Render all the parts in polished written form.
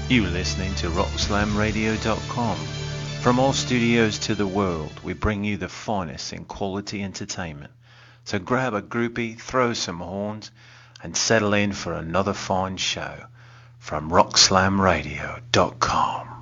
You listening to rockslamradio.com. From all studios to the world, we bring you the finest in quality entertainment. So grab a groupie, throw some horns, and settle in for another fine show from rockslamradio.com.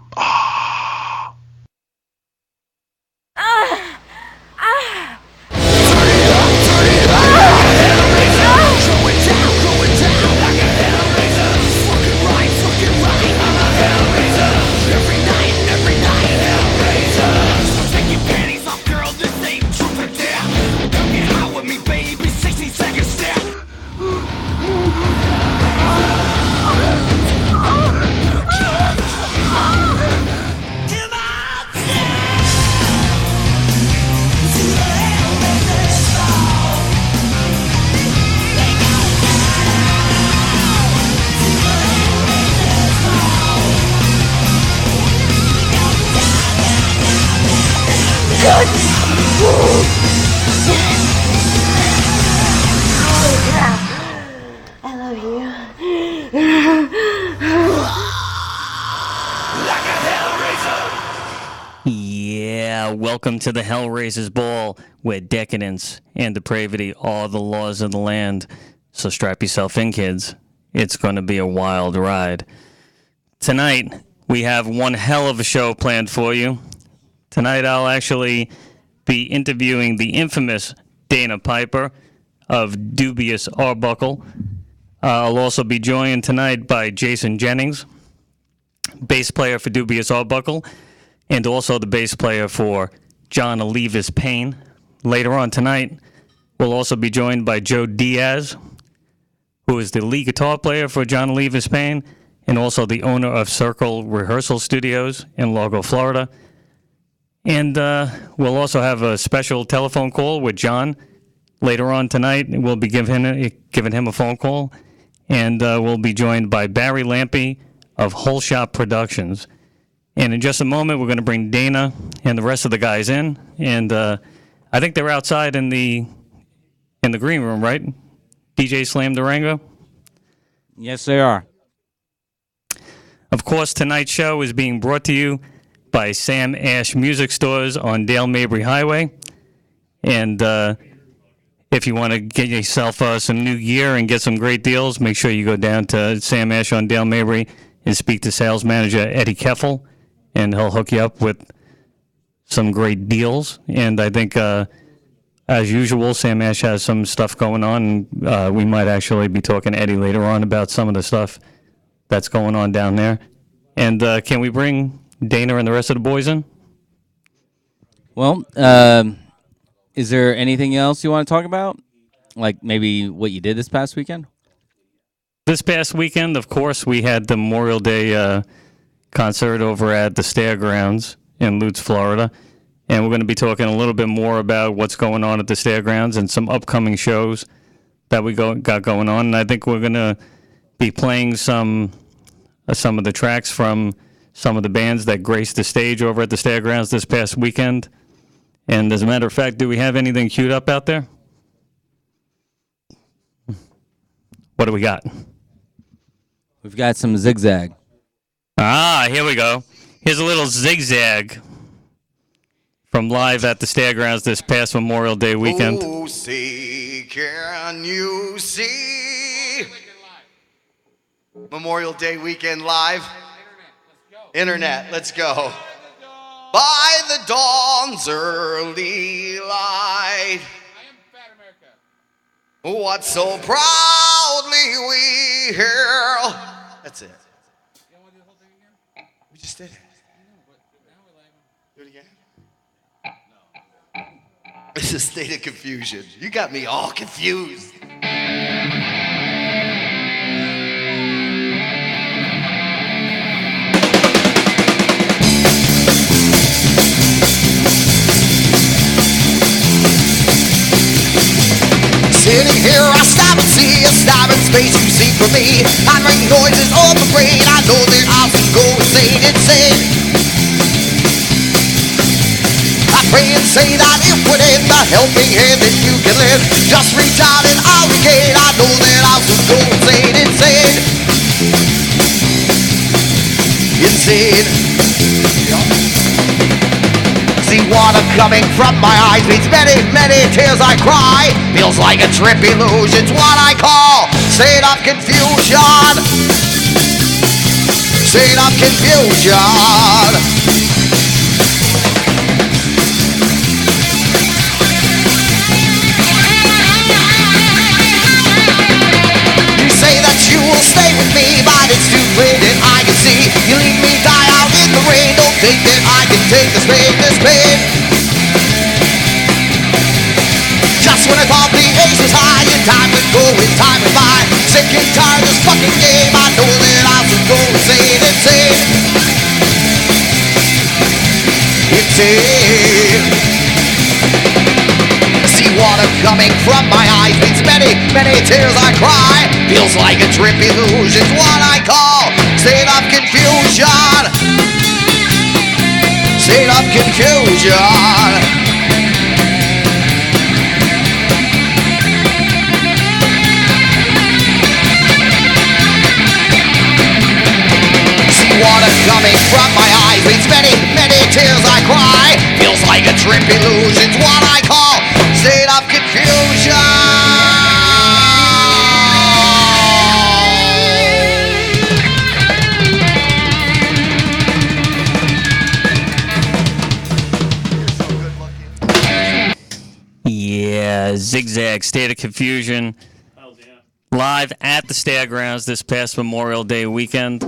I love you. Yeah, welcome to the Hellraisers Ball, where decadence and depravity are the laws of the land. So strap yourself in, kids. It's going to be a wild ride. Tonight, we have one hell of a show planned for you. Tonight, I'll actually be interviewing the infamous Dana Piper of Dubious Arbuckle. I'll also be joined tonight by Jason Jennings, bass player for Dubious Arbuckle, and also the bass player for John Oliva's Pain. Later on tonight, we'll also be joined by Joe Diaz, who is the lead guitar player for John Oliva's Pain, and also the owner of Circle Rehearsal Studios in Largo, Florida. And we'll also have a special telephone call with John later on tonight. We'll be giving him a phone call, and we'll be joined by Barry Lampe of Whole Shop Productions. And in just a moment, we're going to bring Dana and the rest of the guys in, and I think they're outside in the green room, right? DJ Slam Durango? Yes, they are. Of course, tonight's show is being brought to you by Sam Ash Music Stores on Dale Mabry Highway. And if you want to get yourself some new gear and get some great deals, make sure you go down to Sam Ash on Dale Mabry and speak to sales manager Eddie Keffel, and he'll hook you up with some great deals. And I think, as usual, Sam Ash has some stuff going on. And, we might actually be talking to Eddie later on about some of the stuff that's going on down there. And can we bring Dana and the rest of the boys in? Well, is there anything else you want to talk about? Like maybe what you did this past weekend? This past weekend, of course, we had the Memorial Day concert over at the Stairgrounds in Lutz, Florida. And we're going to be talking a little bit more about what's going on at the Stairgrounds and some upcoming shows that we got going on. And I think we're going to be playing some of the tracks from some of the bands that graced the stage over at the Stairgrounds this past weekend. And as a matter of fact, do we have anything queued up out there? What do we got? We've got some Zigzag. Ah, here we go. Here's a little Zigzag from live at the Stairgrounds this past Memorial Day weekend. Oh, see, can you see? Memorial Day weekend live. Internet, let's go. By the dawn's early light, what so proudly we hail. That's it. We just did it. Do it again. It's a state of confusion. You got me all confused. Sitting here, I stop and see a stop in space you see for me. I bring noises on the brain, I know that I can go insane, insane. I pray and say that it would end, the helping hand that you can lend. Just reach out and I'll regain, I know that I'll just go insane, insane. insane. See water coming from my eyes means many, many tears I cry. Feels like a trip illusion's what I call state of confusion. State of confusion. You say that you will stay with me, but it's too late and I can see you leave me die out in the rain. Don't think that I can take this pain, this pain. Just when I thought the ace was high and time would go and time went by, sick and tired of this fucking game, I know that I'll soon go insane, insane. Insane. See water coming from my eyes means many, many tears I cry. Feels like a trip illusion's what I call state of confusion. State of confusion. Water coming from my eyes means many, many tears I cry. Feels like a trip illusion's what I call state of confusion. Yeah, Zigzag, State of Confusion. Live at the Stairgrounds this past Memorial Day weekend.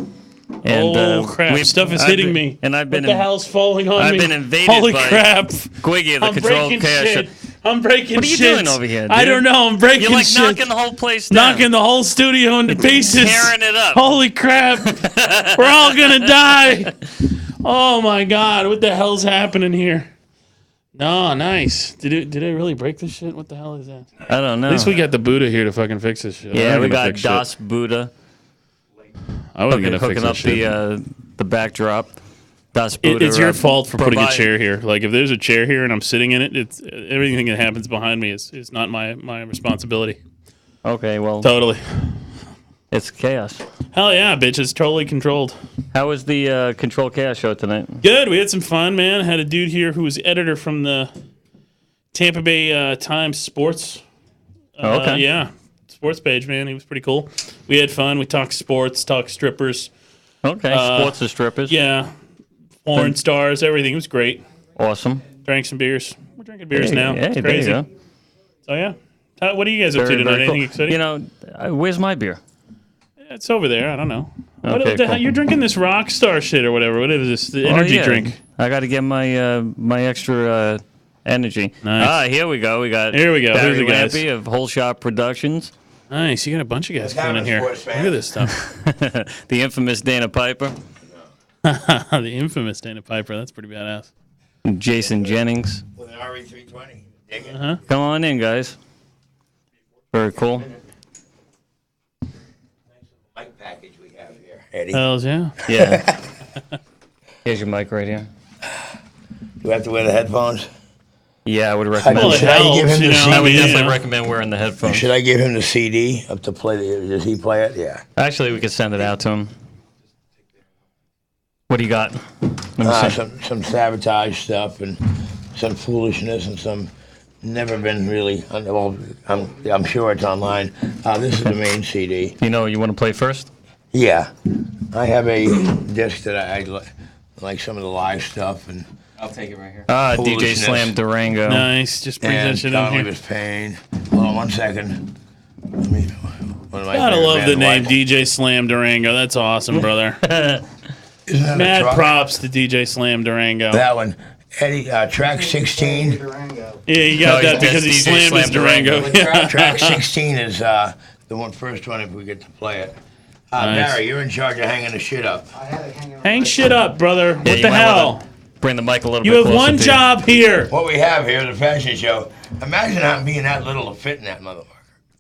And, crap! Stuff is hitting me. And I've been what the hell's falling on me? I've been invaded Holy by crap! Squiggy, the I'm control breaking chaos. shit. I'm breaking What are you shit. doing over here, dude? I don't know. I'm breaking You're like shit. knocking the whole place down. Knocking the whole studio into pieces. Tearing it up. Holy crap! We're all gonna die. Oh my god! What the hell's happening here? No, nice. Did I really break this shit? What the hell is that? I don't know. At least we got the Buddha here to fucking fix this shit. Yeah, I'm we gonna got fix shit. Das Buddha I wasn't gonna fix hooking up this shit. the backdrop. Das Buddha. It's your fault for putting a provide- chair here. Like if there's a chair here and I'm sitting in it, it's everything that happens behind me is not my responsibility. Okay, well, Totally. it's chaos. Hell yeah, bitch! It's totally controlled. How was the Control Chaos show tonight? Good. We had some fun, man. I had a dude here who was editor from the Tampa Bay Times Sports. Okay. Yeah, sports page, man. He was pretty cool. We had fun. We talked sports, talked strippers. Okay, sports and strippers. Yeah, porn stars, everything. It was great. Awesome. Drank some beers. We're drinking beers Hey, now. hey, It's there crazy. you go. So yeah. What are you guys up to Very, tonight? very cool. Anything exciting? You know, where's my beer? It's over there. I don't know. What Okay, the hell? cool. You're drinking this rock star shit or whatever. What is this? The energy Oh, yeah. drink. I got to get my my extra energy. Nice. Here we go. We got Here we go. Barry Here's the guys. Lampy of Whole Shot Productions, Nice. You got a bunch of guys coming in here. Look at this stuff. the infamous Dana Piper, The infamous Dana Piper. That's pretty badass. Jason Jennings. With an RE320. Dig it. Come on in, guys. Very cool. Mic package we have here. Eddie. Hells yeah. Yeah. Here's your mic right here. Do I have to wear the headphones? Yeah, I would recommend. Well, it Should I give helps, him you the know. CD? I would mean, definitely you know. recommend wearing the headphones. Should I give him the CD up to play? Does he play it? Yeah. Actually, we could send it out to him. What do you got? Let me see. Some sabotage stuff and some foolishness and some never been really. Well, I'm sure it's online. This is the main CD. You know, you want to play first? Yeah, I have a disc that I like some of the live stuff and I'll take it right here. DJ Foolishness. Slam Durango. Nice. Just bring that and shit in Connolly here. was Pain. Hold on 1 second. Let me. One of my Gotta favorite love the bands, name White- DJ Slam Durango. That's awesome, brother. Isn't that a Mad truck? props to DJ Slam Durango. That one. Eddie, track 16. Yeah, you got No, that because he that's DJ slammed his Slam Durango. Durango. Yeah. Track 16 is the first one if we get to play it. Nice. Barry, you're in charge of hanging the shit up. Hang shit up, brother. What you the might hell? wanna Bring the mic a little You bit have closer one to you. job here. What we have here is a fashion show. Imagine not being that little to fit in that motherfucker.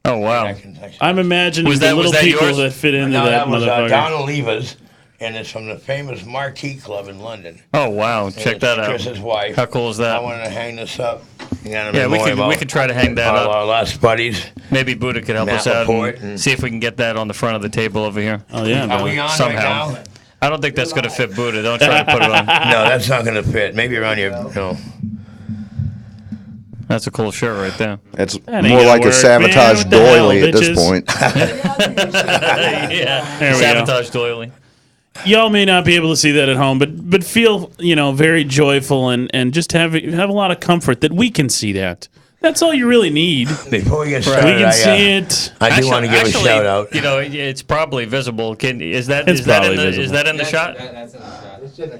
Oh, wow. I'm imagining Was the that- little was that people yours? that fit into No, that that was motherfucker. Donna Leva's, and it's from the famous Marquee Club in London. Oh, wow. And Check it's that out. Chris's wife. How cool is I that? wanted to hang this up. Yeah, we could try to hang that all up. our last buddies. Maybe Buddha could help Matt us out Laporte and and- see if we can get that on the front of the table over here. Oh yeah, Are brother. we on Somehow. right now? I don't think that's going to fit Buddha. Don't try to put it on. No, that's not going to fit. Maybe around your, That's a cool shirt right there. It's That ain't more gonna like a work, sabotage man. What the hell, doily at this bitches? point. Yeah. There we Sabotage doily. Y'all may not be able to see that at home, but feel very joyful and just have a lot of comfort that we can see that. That's all you really need. Before we get We started, can see it. I do want to give a shout out. It's probably visible. Is that It's is that in probably the visible. is that in the shot? That's in the shot. It's in the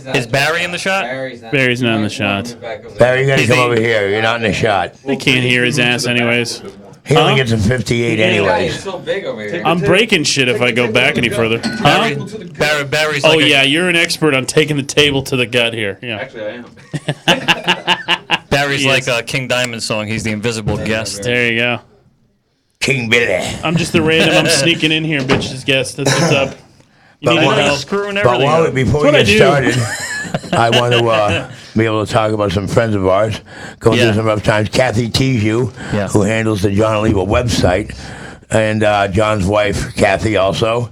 shot. Is Barry in the shot? Barry's not in the shot. Barry, you got to come over here. You're not in the shot. They can't hear his ass anyways. He only gets a 58 anyways. It's so big over here. I'm breaking shit if I go back any further. Huh? Barry's Oh like yeah, you're an expert on taking the table to the gut here. Yeah. Actually, I am. Barry's He like is. a King Diamond song. He's the invisible guest. There you go. King Billy. I'm just the random. I'm sneaking in here, bitches. Guest. That's what's up. You need while- help. Screwing But everything up. before That's we what get I do. started, I want to be able to talk about some friends of ours going Yeah. through some rough times. Kathy Tijoux, Yeah. who handles the John Oliva website, and John's wife, Kathy, also.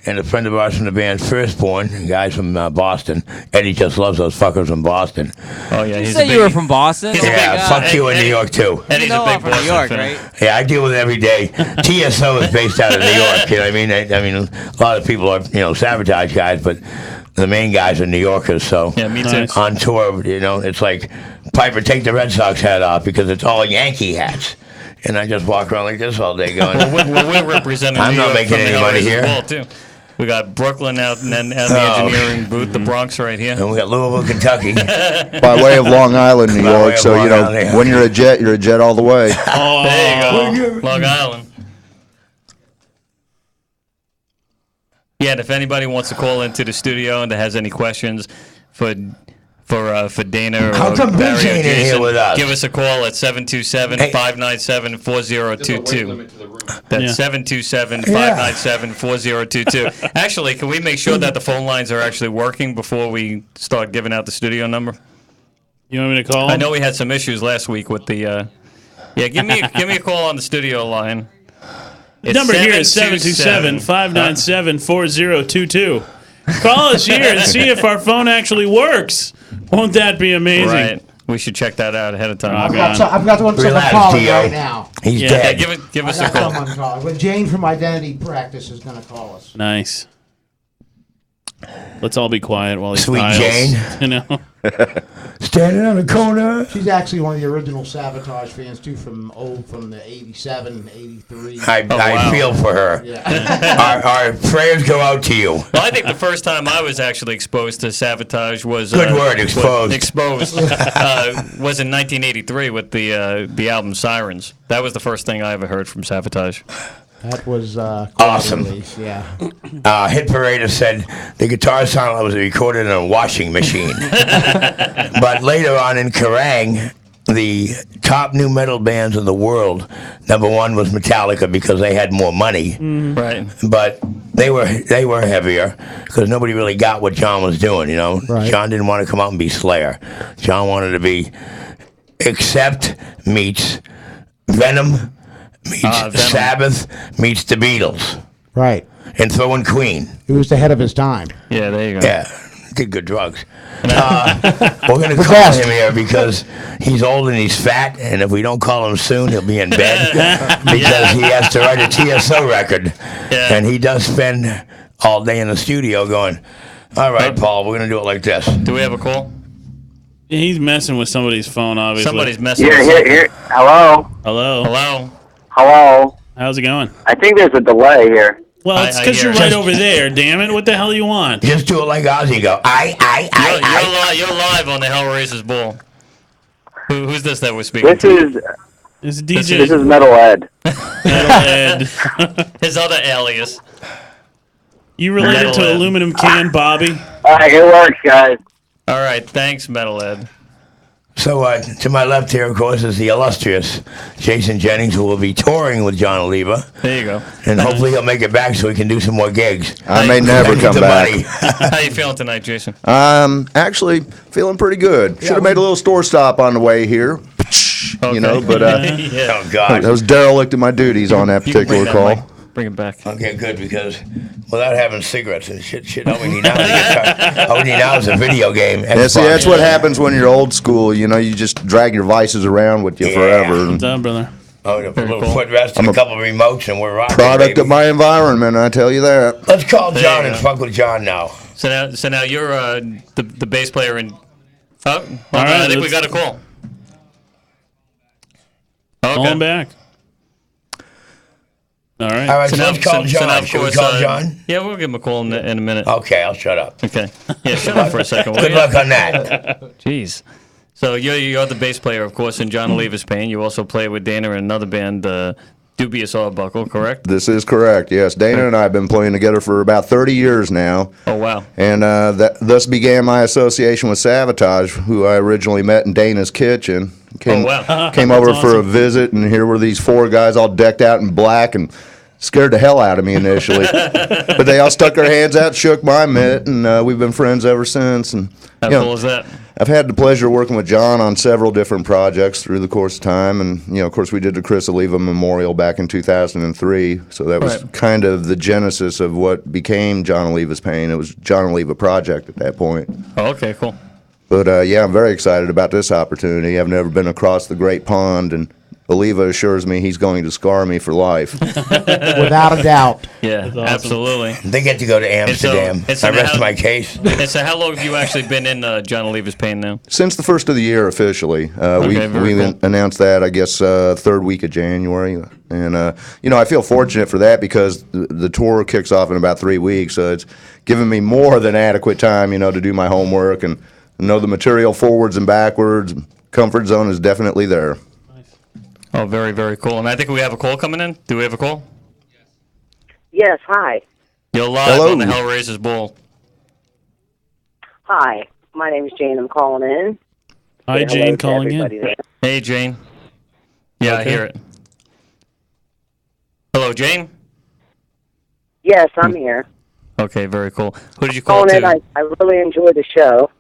And a friend of ours from the band Firstborn, guys from Boston. Eddie just loves those fuckers from Boston. Oh yeah, You he's said a big, you were from Boston? he's a Oh my big- Yeah, God. fuck you in New Eddie- York, too. Eddie's You know a big I'm from Boston New York, fan. right? Yeah, I deal with it every day. TSO is based out of New York. You know what I mean? I mean, a lot of people are, sabotage guys, but the main guys are New Yorkers. So Yeah, me too. Nice. on tour, it's like, Piper, take the Red Sox hat off because it's all Yankee hats. And I just walk around like this all day going, We're representing I'm New not York making from the any money Hellraisers here. Ball, too. We got Brooklyn out and then out in the Oh. engineering booth, the Bronx right here. and we got Louisville, Kentucky. By way of Long Island, New By way York. of So, Long Island, yeah. when you're a jet all the way. Oh, There you go, Long Island. Yeah, and if anybody wants to call into the studio and has any questions for Dana or How come Barry Vince or ain't in here Jason, with us? give us a call at 727-597-4022. That's 727-597-4022. Actually, can we make sure that the phone lines are actually working before we start giving out the studio number? You want me to call? I know we had some issues last week with the. Yeah, give me a call on the studio line. The number here is 727-597-4022. Call us here and see if our phone actually works. Won't that be amazing? Right. We should check that out ahead of time. Oh, God. I've got one someone Relax, calling Dio. right now. He's Yeah, dead. give us a I got call. someone calling. But Jane from Identity Practice is going to call us. Nice. Let's all be quiet while he Sweet dials. Jane. You know. Standing on the corner. She's actually one of the original Sabotage fans, too, from the 87, 83. I wow. feel for her. Yeah. Our prayers go out to you. Well, I think the first time I was actually exposed to Sabotage was Good word, exposed. Was in 1983 with the album Sirens. That was the first thing I ever heard from Sabotage. That was Awesome. release, yeah. Hit Parade said the guitar sound was recorded in a washing machine. But later on in Kerrang, the top new metal bands in the world, number one was Metallica because they had more money. Right. But they were heavier because nobody really got what John was doing, Right. John didn't want to come out and be Slayer. John wanted to be Accept meets Venom meets Venom. Sabbath meets the Beatles Right. and throw in Queen. He was ahead of his time. Yeah, there you go. Yeah, did good drugs. We're going to call best. him here because he's old and he's fat, and if we don't call him soon, he'll be in bed because he has to write a TSO record. Yeah. And he does spend all day in the studio going, all right, Paul, we're going to do it like this. Do we have a call? He's messing with somebody's phone, obviously. Somebody's messing Yeah, with here. Hello? Hello. Hello? Hello? How's it going? I think there's a delay here. Well, it's I because hear you're it. right over there, damn it. What the hell do you want? Just do it like Ozzy. Go, You're live on the Hellraisers Ball. Who's this that we're speaking This to? is It's DJ. this is Metal Ed. Metalhead. His other alias. You related to Metalhead. Aluminum Can Bobby? All right, it works, guys. All right, thanks, Metalhead. So to my left here, of course, is the illustrious Jason Jennings, who will be touring with John Oliva. There you go. And hopefully he'll make it back so he can do some more gigs. I may never Need come the back. money. How you feeling tonight, Jason? Actually, feeling pretty good. Should have made a little store stop on the way here. Okay. But yeah. Oh, God. I was derelict in my duties on that You can bring particular that call. mic. Bring it back. Okay, good, because without having cigarettes and shit, all we need now is a guitar. All we need now is a video game. Yeah, see, that's what happens when you're old school. You know, you just drag your vices around with you forever. What's up, brother? Oh, a little footrest and a couple of remotes, and we're rocking. Product baby. of my environment, I tell you that. Let's call John and fuck with John now. So now you're the bass player in. Oh, hold on, right, I think we got a call. Okay. Call him back. All right. All right, so let's call John. now, of Should we course, call John? Yeah, we'll give him a call in a minute. Okay, I'll shut up. Okay. Yeah, shut up for a second. will Good you? luck on that. Jeez. So you're the bass player, of course, in John Oliva's band. You also play with Dana in another band, Dubious Arbuckle, correct? This is correct, yes. Dana and I have been playing together for about 30 years now. Oh, wow. And that thus began my association with Savatage, who I originally met in Dana's kitchen. Came over for a visit, and here were these four guys all decked out in black and scared the hell out of me initially. But they all stuck their hands out, shook my mitt, and we've been friends ever since. And How cool is that? I've had the pleasure of working with John on several different projects through the course of time, and of course, we did the Chris Oliva Memorial back in 2003. So that was kind of the genesis of what became John Oliva's Pain. It was John Oliva Project at that point. Oh, okay, cool. But yeah, I'm very excited about this opportunity. I've never been across the Great Pond, and Oliva assures me he's going to scar me for life. Without a doubt. Yeah, awesome. Absolutely. They get to go to Amsterdam. I rest my case. And so how long have you actually been in John Oliva's Pain now? Since the first of the year, officially. We announced that, I guess, third week of January. And, I feel fortunate for that because the tour kicks off in about 3 weeks. So it's given me more than adequate time, to do my homework and know the material forwards and backwards. Comfort zone is definitely there. Oh, very, very cool. And I think we have a call coming in. Do we have a call? Yes, hi. You're live on the Hellraisers Ball. Hi, my name is Jane. I'm calling in. Hi, Jane, calling in. There. Hey, Jane. Yeah, Okay. I hear it. Hello, Jane? Yes, I'm here. Okay, very cool. Who did you call Calling to? in. I really enjoy the show.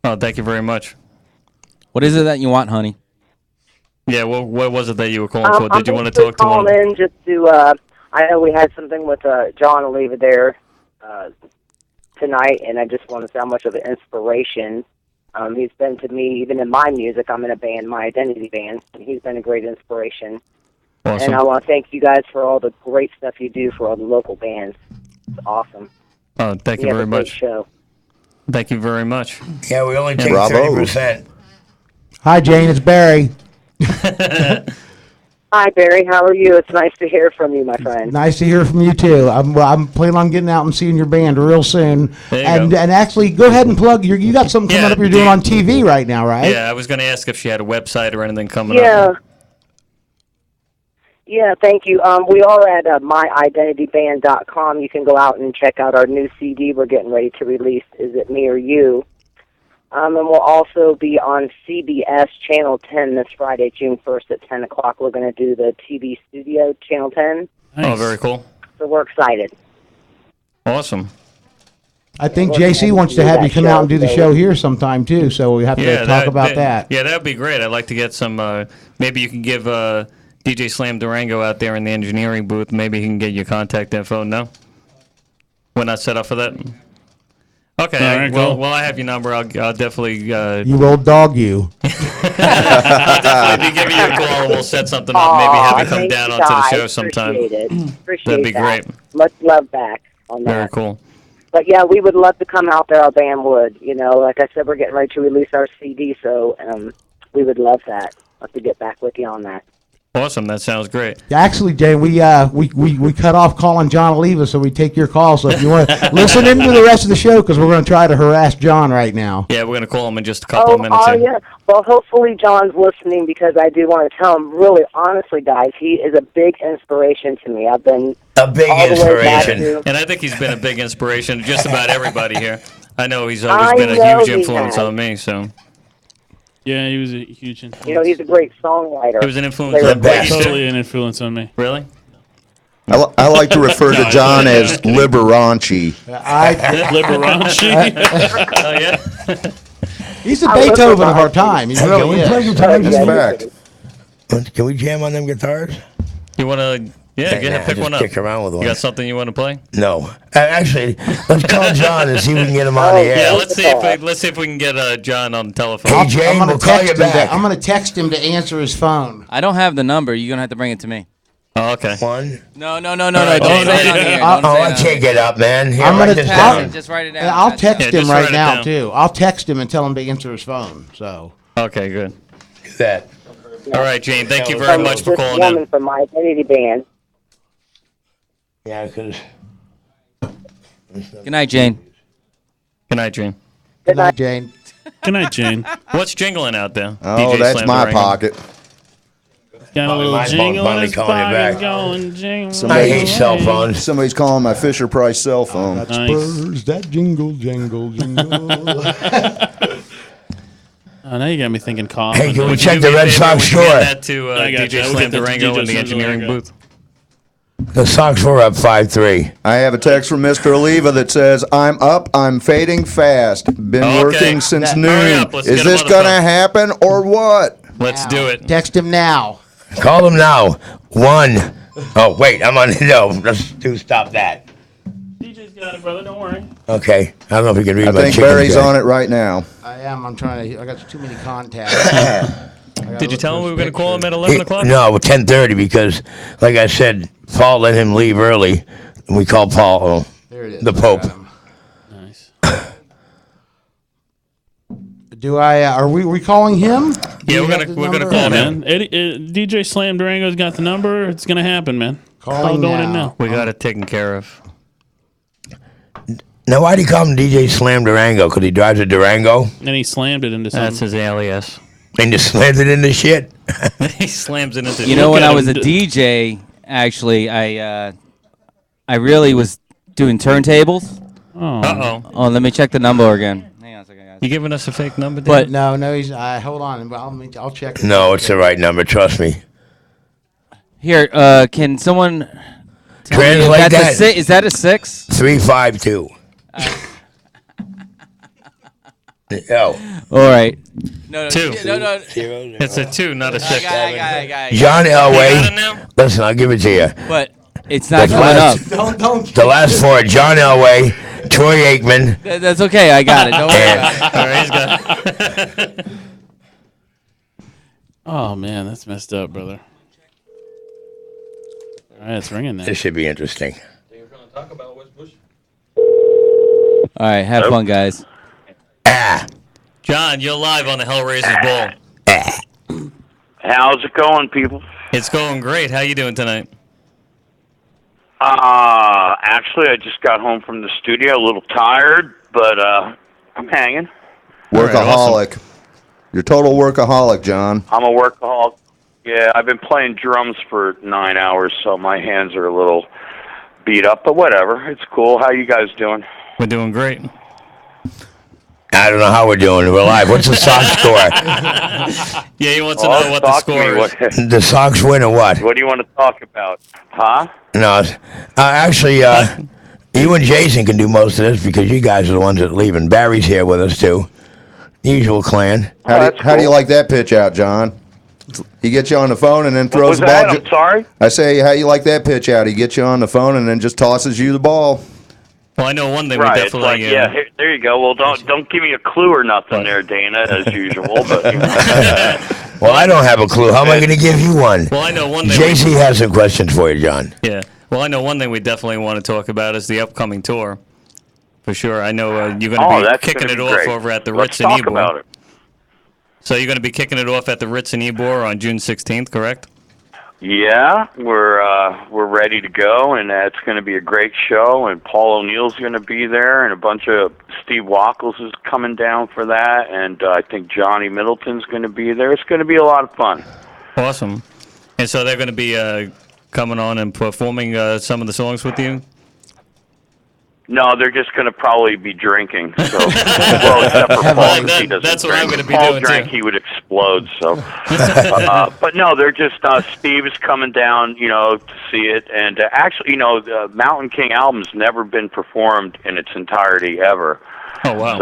Oh, thank you very much. What is it that you want, honey? Yeah, what was it that you were calling for? Did you want to basically talk to one? calling in just to, I know we had something with John Oliva there tonight, and I just want to say how much of an inspiration he's been to me, even in my music. I'm in a band, my identity band, and he's been a great inspiration. Awesome. And I want to thank you guys for all the great stuff you do for all the local bands. It's awesome. Oh, thank you have very a great much. Show. Thank you very much. Yeah, we only take Bravo. 30%. Hi, Jane. It's Barry. Hi, Barry. How are you? It's nice to hear from you, my friend. Nice to hear from you too. I'm planning on getting out and seeing your band real soon. There you go. And actually, go ahead and plug. You got something coming up. You're doing on TV right now, right? Yeah, I was going to ask if she had a website or anything coming Yeah. up. Yeah, thank you. We are at myidentityband.com. You can go out and check out our new CD we're getting ready to release, Is It Me or You? And we'll also be on CBS Channel 10 this Friday, June 1st at 10 o'clock. We're going to do the TV studio, Channel 10. Nice. Oh, very cool. So we're excited. Awesome. I think JC wants to have you come out and do the show here sometime too. So we have to talk about that. Yeah, that would be great. I'd like to get some. Maybe you can give DJ Slam Durango out there in the engineering booth. Maybe he can get your contact info. No, we're not set up for that. Okay. All right, cool. Well, I have your number. I'll definitely. You old dog, you. I'll definitely be giving you a call, and we'll set something up. Maybe have you come thank down you, onto the guys. show sometime. Appreciate it. Appreciate That'd be that. great. Much love back on that. Very cool. But yeah, we would love to come out there. Our band would. Like I said, we're getting ready to release our CD, so we would love that. Love to get back with you on that. Awesome. That sounds great. Actually, Jane, we cut off calling John Oliva, so we take your call. So if you want to listen into the rest of the show, because we're going to try to harass John right now. Yeah, we're going to call him in just a couple of minutes. Oh, yeah. Well, hopefully John's listening because I do want to tell him, really, honestly, guys, he is a big inspiration to me. I've been a big inspiration. And I think he's been a big inspiration to just about everybody here. I know he's always been a huge influence on me, so. Yeah, he was a huge influence. He's a great songwriter. He was an influence on me. Totally an influence on me. Really? I like to refer to John as Liberace. Liberace? Oh, yeah? He's the Beethoven of our time. He really is. Can we play guitars? Can we jam on them guitars? You want to Yeah, go ahead, pick just one up. kick around with one. You got something you want to play? No. Actually, let's call John and see if we can get him on the air. Yeah, let's see if we can get John on the telephone. Hey, Jane, I'm we'll gonna call you text him. back. I'm gonna text him to answer his phone. I don't have the number. You're gonna have to bring it to me. Oh, okay. One. No. Don't right, say Jane. it on here. I can't get up, man. Here, I'm gonna write this I'll- down. Just write it down. I'll text him just write right it now down. too. I'll text him and tell him to answer his phone. So. Okay, good. Do that. All right, Jane. Thank you very much for This calling woman in. from my identity band. Yeah, because. Good night, Jane. Good night, Jane. Good night, Jane. Good night, Jane. What's jingling out there? Oh, DJ that's Slam my Durango. pocket. Got a little my phone's jingle in finally his calling you pocket back. going jingle. I hate cell phones. Somebody's calling my Fisher Price cell phone. That's Nice. Spurs, that jingle, jingle, jingle. Oh, now you got me thinking coffee. Hey, can we Would you check do the me a Red favor? Sox Would you get score? that to I got you. DJ We'll Slam get that to Durango in DJ the Slam engineering Durango. booth? The Sox were up 5-3. I have a text from Mr. Oliva that says, "I'm up. I'm fading fast. Been Okay. working since Hurry noon. up, let's Is get him this on the gonna phone. happen or what?" Let's do it. Text him now. Call them now. One. Oh, wait. I'm on. No, let's stop that. DJ's got it, brother. Don't worry. Okay. I don't know if you can read I my think chicken Barry's cat. on it right now. I am. I'm trying to. I got too many contacts. Did you tell him we were going to call him at He- 11 o'clock? No, 10:30 because, like I said, Paul let him leave early. And we called Paul There it is. the Pope. Nice. Do I? Are we calling him? Do Yeah, you we're have gonna the we're gonna number? call Yeah, him. man. DJ Slam Durango's got the number. It's gonna happen, man. Calling Going in now. now. We got it taken care of. Now, why do you call him DJ Slam Durango? Because he drives a Durango And he slammed it into That's something. his alias. and just slams it into shit? He slams it into. You know, when at I him was a d- DJ, actually, I really was doing turntables. Oh. Uh-oh. Oh, let me check the number again. Hang on a second, guys. You giving us a fake number, But Dan? No, he's. Hold on. I'll check. it. No, it's the right number. Trust me. Here, can someone tell me if Translate that's that. a is that a 6? 352. Oh. All right. No, 2. No. It's a 2, not a 6. I got it. John You got it Elway. now? Listen, I'll give it to you. But it's not The coming up. last, Don't. the last four: John Elway, Troy Aikman, That's okay. I got it. Don't worry and about it. All right, he's got it. Oh man, that's messed up, brother. All right, it's ringing now. this should be interesting. All right, have fun, guys. John, you're live on the Hellraisers Ball. How's it going, people? It's going great. How you doing tonight? Actually, I just got home from the studio, a little tired, but I'm hanging. Workaholic. You're total workaholic, John. I'm a workaholic. Yeah, I've been playing drums for 9 hours, so my hands are a little beat up, but whatever. It's cool. How you guys doing? We're doing great. I don't know how we're doing. We're live. What's the Sox score? Yeah, he wants to know what the talk to score me. is. The Sox win or what? What do you want to talk about? Huh? No, actually, you and Jason can do most of this because you guys are the ones that are leaving. Barry's here with us too. Usual clan. How that's do you cool. like that pitch out, John? He gets you on the phone and then What throws was the that? ball. I'm sorry? I say, how you like that pitch out? He gets you on the phone and then just tosses you the ball. Well, I know one thing Right. we It's definitely. like, yeah, here, there you go. Well, don't give me a clue or nothing there, Dana, as usual. But you know. Well, I don't have a clue. How am I going to give you one? Well, I know one thing. JC has some questions for you, John. Yeah. Well, I know one thing we definitely want to talk about is the upcoming tour. For sure. I know you're going to be that's kicking gonna it be off great. over at the Let's Ritz in talk Ybor. about it. So you're going to be kicking it off at the Ritz in Ybor on June 16th, correct? Yeah, we're ready to go, and it's going to be a great show. And Paul O'Neill's going to be there, and a bunch of Steve Wackles is coming down for that, and I think Johnny Middleton's going to be there. It's going to be a lot of fun. Awesome. And so they're going to be coming on and performing some of the songs with you? No, they're just going to probably be drinking. So, well, except for Paul, 'cause he doesn't that's what drink. I'm gonna If be Paul doing, drank, too. he would explode. So, but no, they're just Steve is coming down, to see it, and actually, the Mountain King album's never been performed in its entirety ever. Oh wow.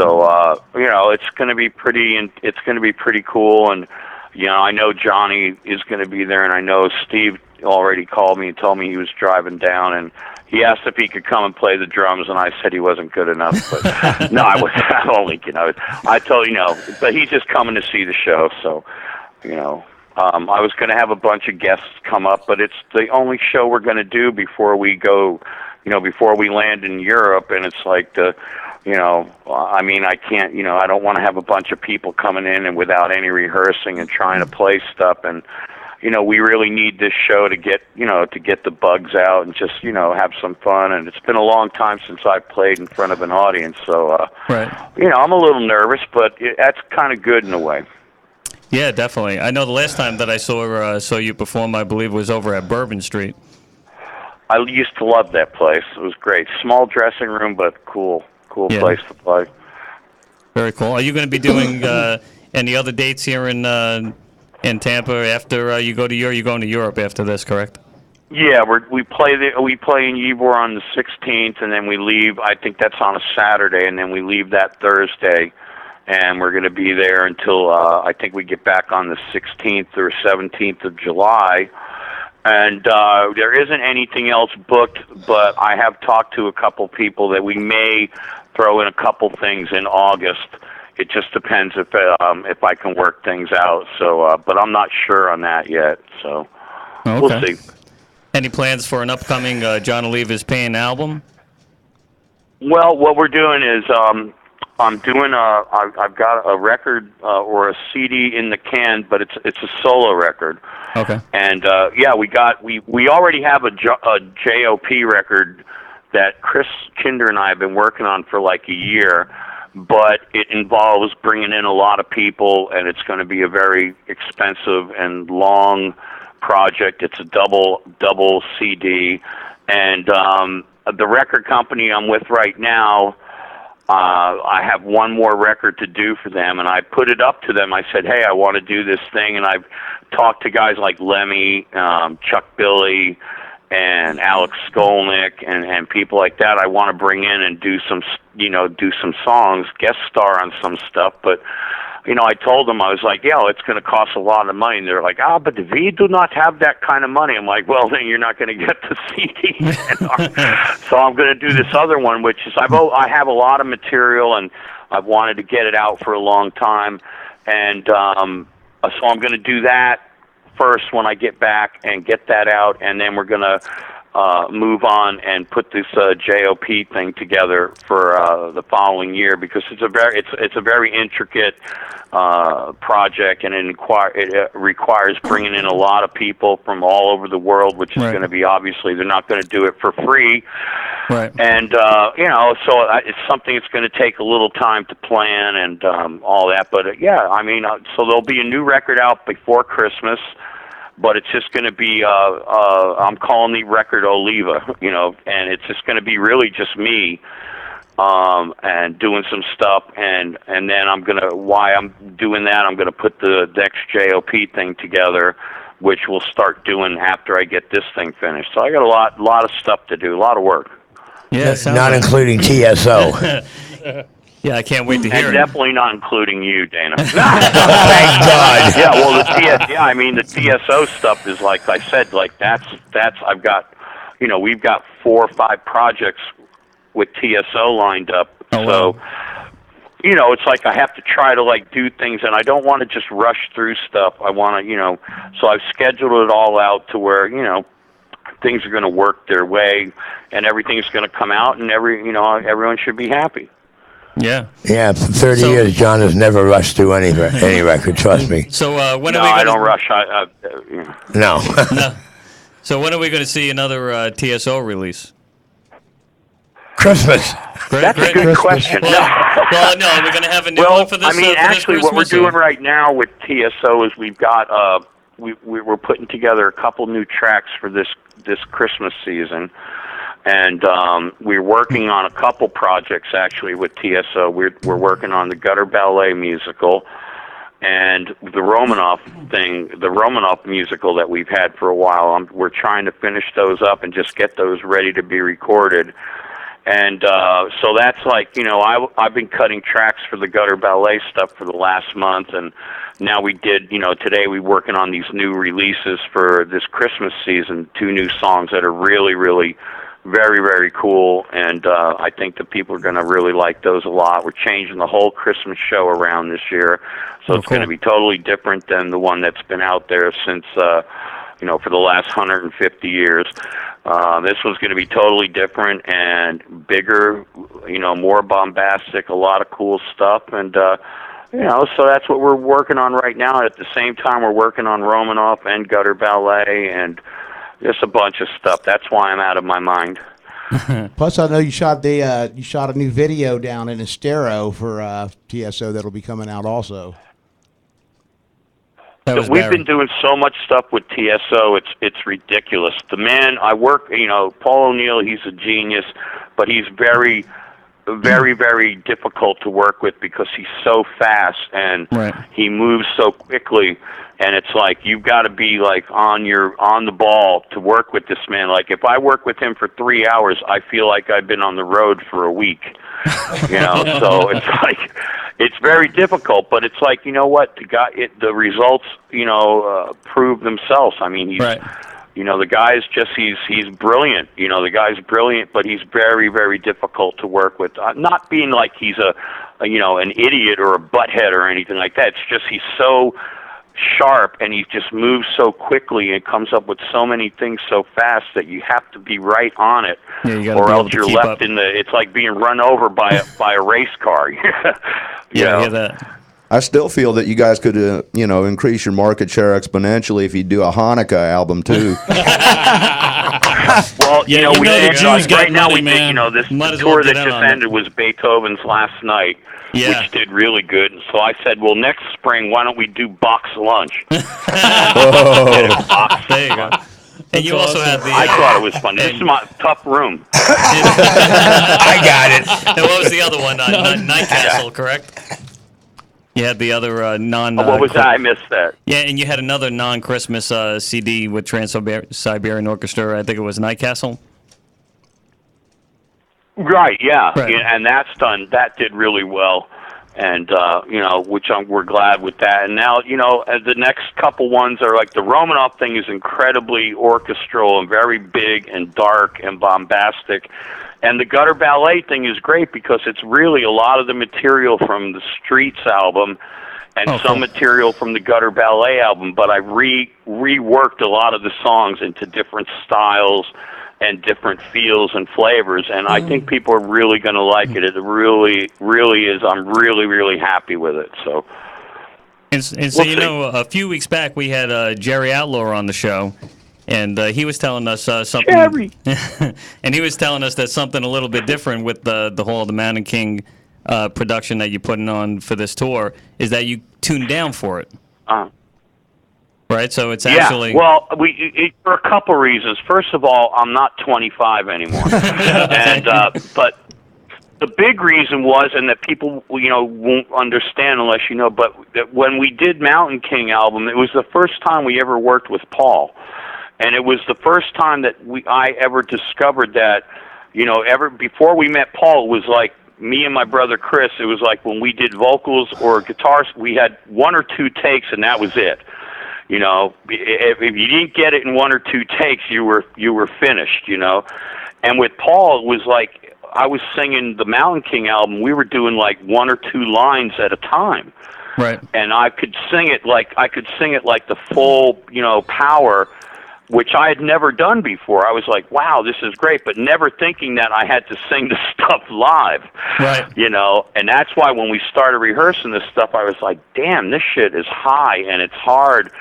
So, it's going to be pretty, and it's going to be pretty cool, and I know Johnny is going to be there, and I know Steve already called me and told me he was driving down, and he asked if he could come and play the drums, and I said he wasn't good enough. But no, I was only, I told but he's just coming to see the show, so, I was going to have a bunch of guests come up, but it's the only show we're going to do before we go, before we land in Europe, and it's like I can't, I don't want to have a bunch of people coming in and without any rehearsing and trying to play stuff, and we really need this show to get, to get the bugs out and just, have some fun. And it's been a long time since I played in front of an audience, so right. I'm a little nervous, but that's kind of good in a way. Yeah, definitely. I know the last time that I saw you perform, I believe, was over at Bourbon Street. I used to love that place. It was great. Small dressing room, but cool place to play. Very cool. Are you going to be doing any other dates here in Tampa after you go to Europe? You're going to Europe after this, correct? Yeah, we play in Ybor on the 16th, and then we leave. I think that's on a Saturday, and then we leave that Thursday, and we're going to be there until I think we get back on the 16th or 17th of July. And there isn't anything else booked, but I have talked to a couple people that we may throw in a couple things in August. It just depends if I can work things out. So, but I'm not sure on that yet. So We'll see. Any plans for an upcoming John Oliva's Pain album? Well, what we're doing is I've got a record or a CD in the can, but it's a solo record. Okay. And we already have a JOP record that Chris Kinder and I have been working on for like a year, but it involves bringing in a lot of people, and it's going to be a very expensive and long project. It's a double CD, and the record company I'm with right now, I have one more record to do for them, and I put it up to them. I said, hey, I want to do this thing, and I've talked to guys like Lemmy, Chuck Billy, and Alex Skolnick, and people like that. I want to bring in and do some songs, guest star on some stuff, but I told them, I was like, it's going to cost a lot of money. And they're like, but we do not have that kind of money. I'm like, well, then you're not going to get the CD. So I'm going to do this other one, which is I have a lot of material, and I've wanted to get it out for a long time. And so I'm going to do that first when I get back and get that out, and then we're going to move on and put this JOP thing together for the following year, because it's a very intricate project, and it requires bringing in a lot of people from all over the world, which is going to be, obviously they're not going to do it for free, right? And so it's something that's going to take a little time to plan and all that. But so there'll be a new record out before Christmas. But it's just going to be, I'm calling the record Oliva, and it's just going to be really just me and doing some stuff. And then while I'm doing that, I'm going to put the next JOP thing together, which we'll start doing after I get this thing finished. So I got a lot of stuff to do, a lot of work. Yeah, not including TSO. Yeah, I can't wait to hear and it. Definitely not including you, Dana. Thank God. Yeah, well, the TSO stuff is, like I said, like that's I've got, we've got 4 or 5 projects with TSO lined up. So, it's like I have to try to do things, and I don't want to just rush through stuff. I want to, so I've scheduled it all out to where, things are going to work their way, and everything's going to come out, and everyone should be happy. Yeah. Yeah, for 30 years, John has never rushed through any record, trust me. So when are no, we I don't rush. No. No. So when are we going to see another TSO release? Christmas. That's a good question. Well, no, we're going to have a new one for this. Actually, what we're doing right now with TSO is we've got we're putting together a couple new tracks for this Christmas season. And we're working on a couple projects, actually, with TSO. We're working on the Gutter Ballet musical and the Romanoff musical that we've had for a while. We're trying to finish those up and just get those ready to be recorded. And so that's like, I've been cutting tracks for the Gutter Ballet stuff for the last month, and now we did, today we're working on these new releases for this Christmas season, 2 new songs that are really, really very, very cool, and I think the people are going to really like those a lot. We're changing the whole Christmas show around this year, so it's going to be totally different than the one that's been out there since, for the last 150 years. This was going to be totally different and bigger, more bombastic, a lot of cool stuff, and so that's what we're working on right now. At the same time, we're working on Romanoff and Gutter Ballet and just a bunch of stuff. That's why I'm out of my mind. Plus, I know you shot a new video down in Estero for TSO that'll be coming out also. We've been doing so much stuff with TSO, it's ridiculous. The man I work, Paul O'Neill, he's a genius, but he's very, very, very difficult to work with because he's so fast and he moves so quickly. And it's like you've got to be like on the ball to work with this man. Like if I work with him for 3 hours, I feel like I've been on the road for a week. So it's like it's very difficult. But it's like what the results prove themselves. I mean, he's the guy's just he's brilliant. The guy's brilliant, but he's very, very difficult to work with. Not being like he's an idiot or a butthead or anything like that. It's just he's so sharp and he just moves so quickly and comes up with so many things so fast that you have to be right on it, or else you're left in the. It's like being run over by a race car. I hear that. I still feel that you guys could, increase your market share exponentially if you do a Hanukkah album too. Well, we the Jews got right now money, we did, man. this Might as tour well that get in just on it. ended was Beethoven's last night, which did really good. And so I said, well, next spring, why don't we do box lunch? There you go. And you also had the. I thought it was fun. This is my tough room. I got it. And what was the other one? Night Castle, correct? You had the other non. What was that? I missed that. Yeah, and you had another non-Christmas CD with Trans-Siberian Orchestra. I think it was Night Castle. Right. Yeah. Right. Yeah, and that's done. That did really well, and we're glad with that. And now the next couple ones are like the Romanoff thing is incredibly orchestral and very big and dark and bombastic. And the Gutter Ballet thing is great because it's really a lot of the material from the Streets album and some material from the Gutter Ballet album, but I reworked a lot of the songs into different styles and different feels and flavors, and I think people are really going to like it. It really, really is. I'm really, really happy with it. So, And so, a few weeks back we had Jerry Outlaw on the show. And he was telling us something. Jerry. And he was telling us that something a little bit different with the whole of the Mountain King production that you're putting on for this tour is that you tuned down for it. Right, so it's actually. Yeah, well, for a couple reasons. First of all, I'm not 25 anymore, and but the big reason was, and that people won't understand unless you know, but that when we did Mountain King album, it was the first time we ever worked with Paul. And it was the first time that I ever discovered that, ever before we met Paul, it was like me and my brother Chris. It was like when we did vocals or guitars, we had 1 or 2 takes, and that was it. If you didn't get it in 1 or 2 takes, you were finished. And with Paul, it was like I was singing the Mountain King album. We were doing like 1 or 2 lines at a time. Right. And I could sing it like the full, power, which I had never done before. I was like, wow, this is great, but never thinking that I had to sing the stuff live. Right. And that's why when we started rehearsing this stuff, I was like, damn, this shit is high and it's hard.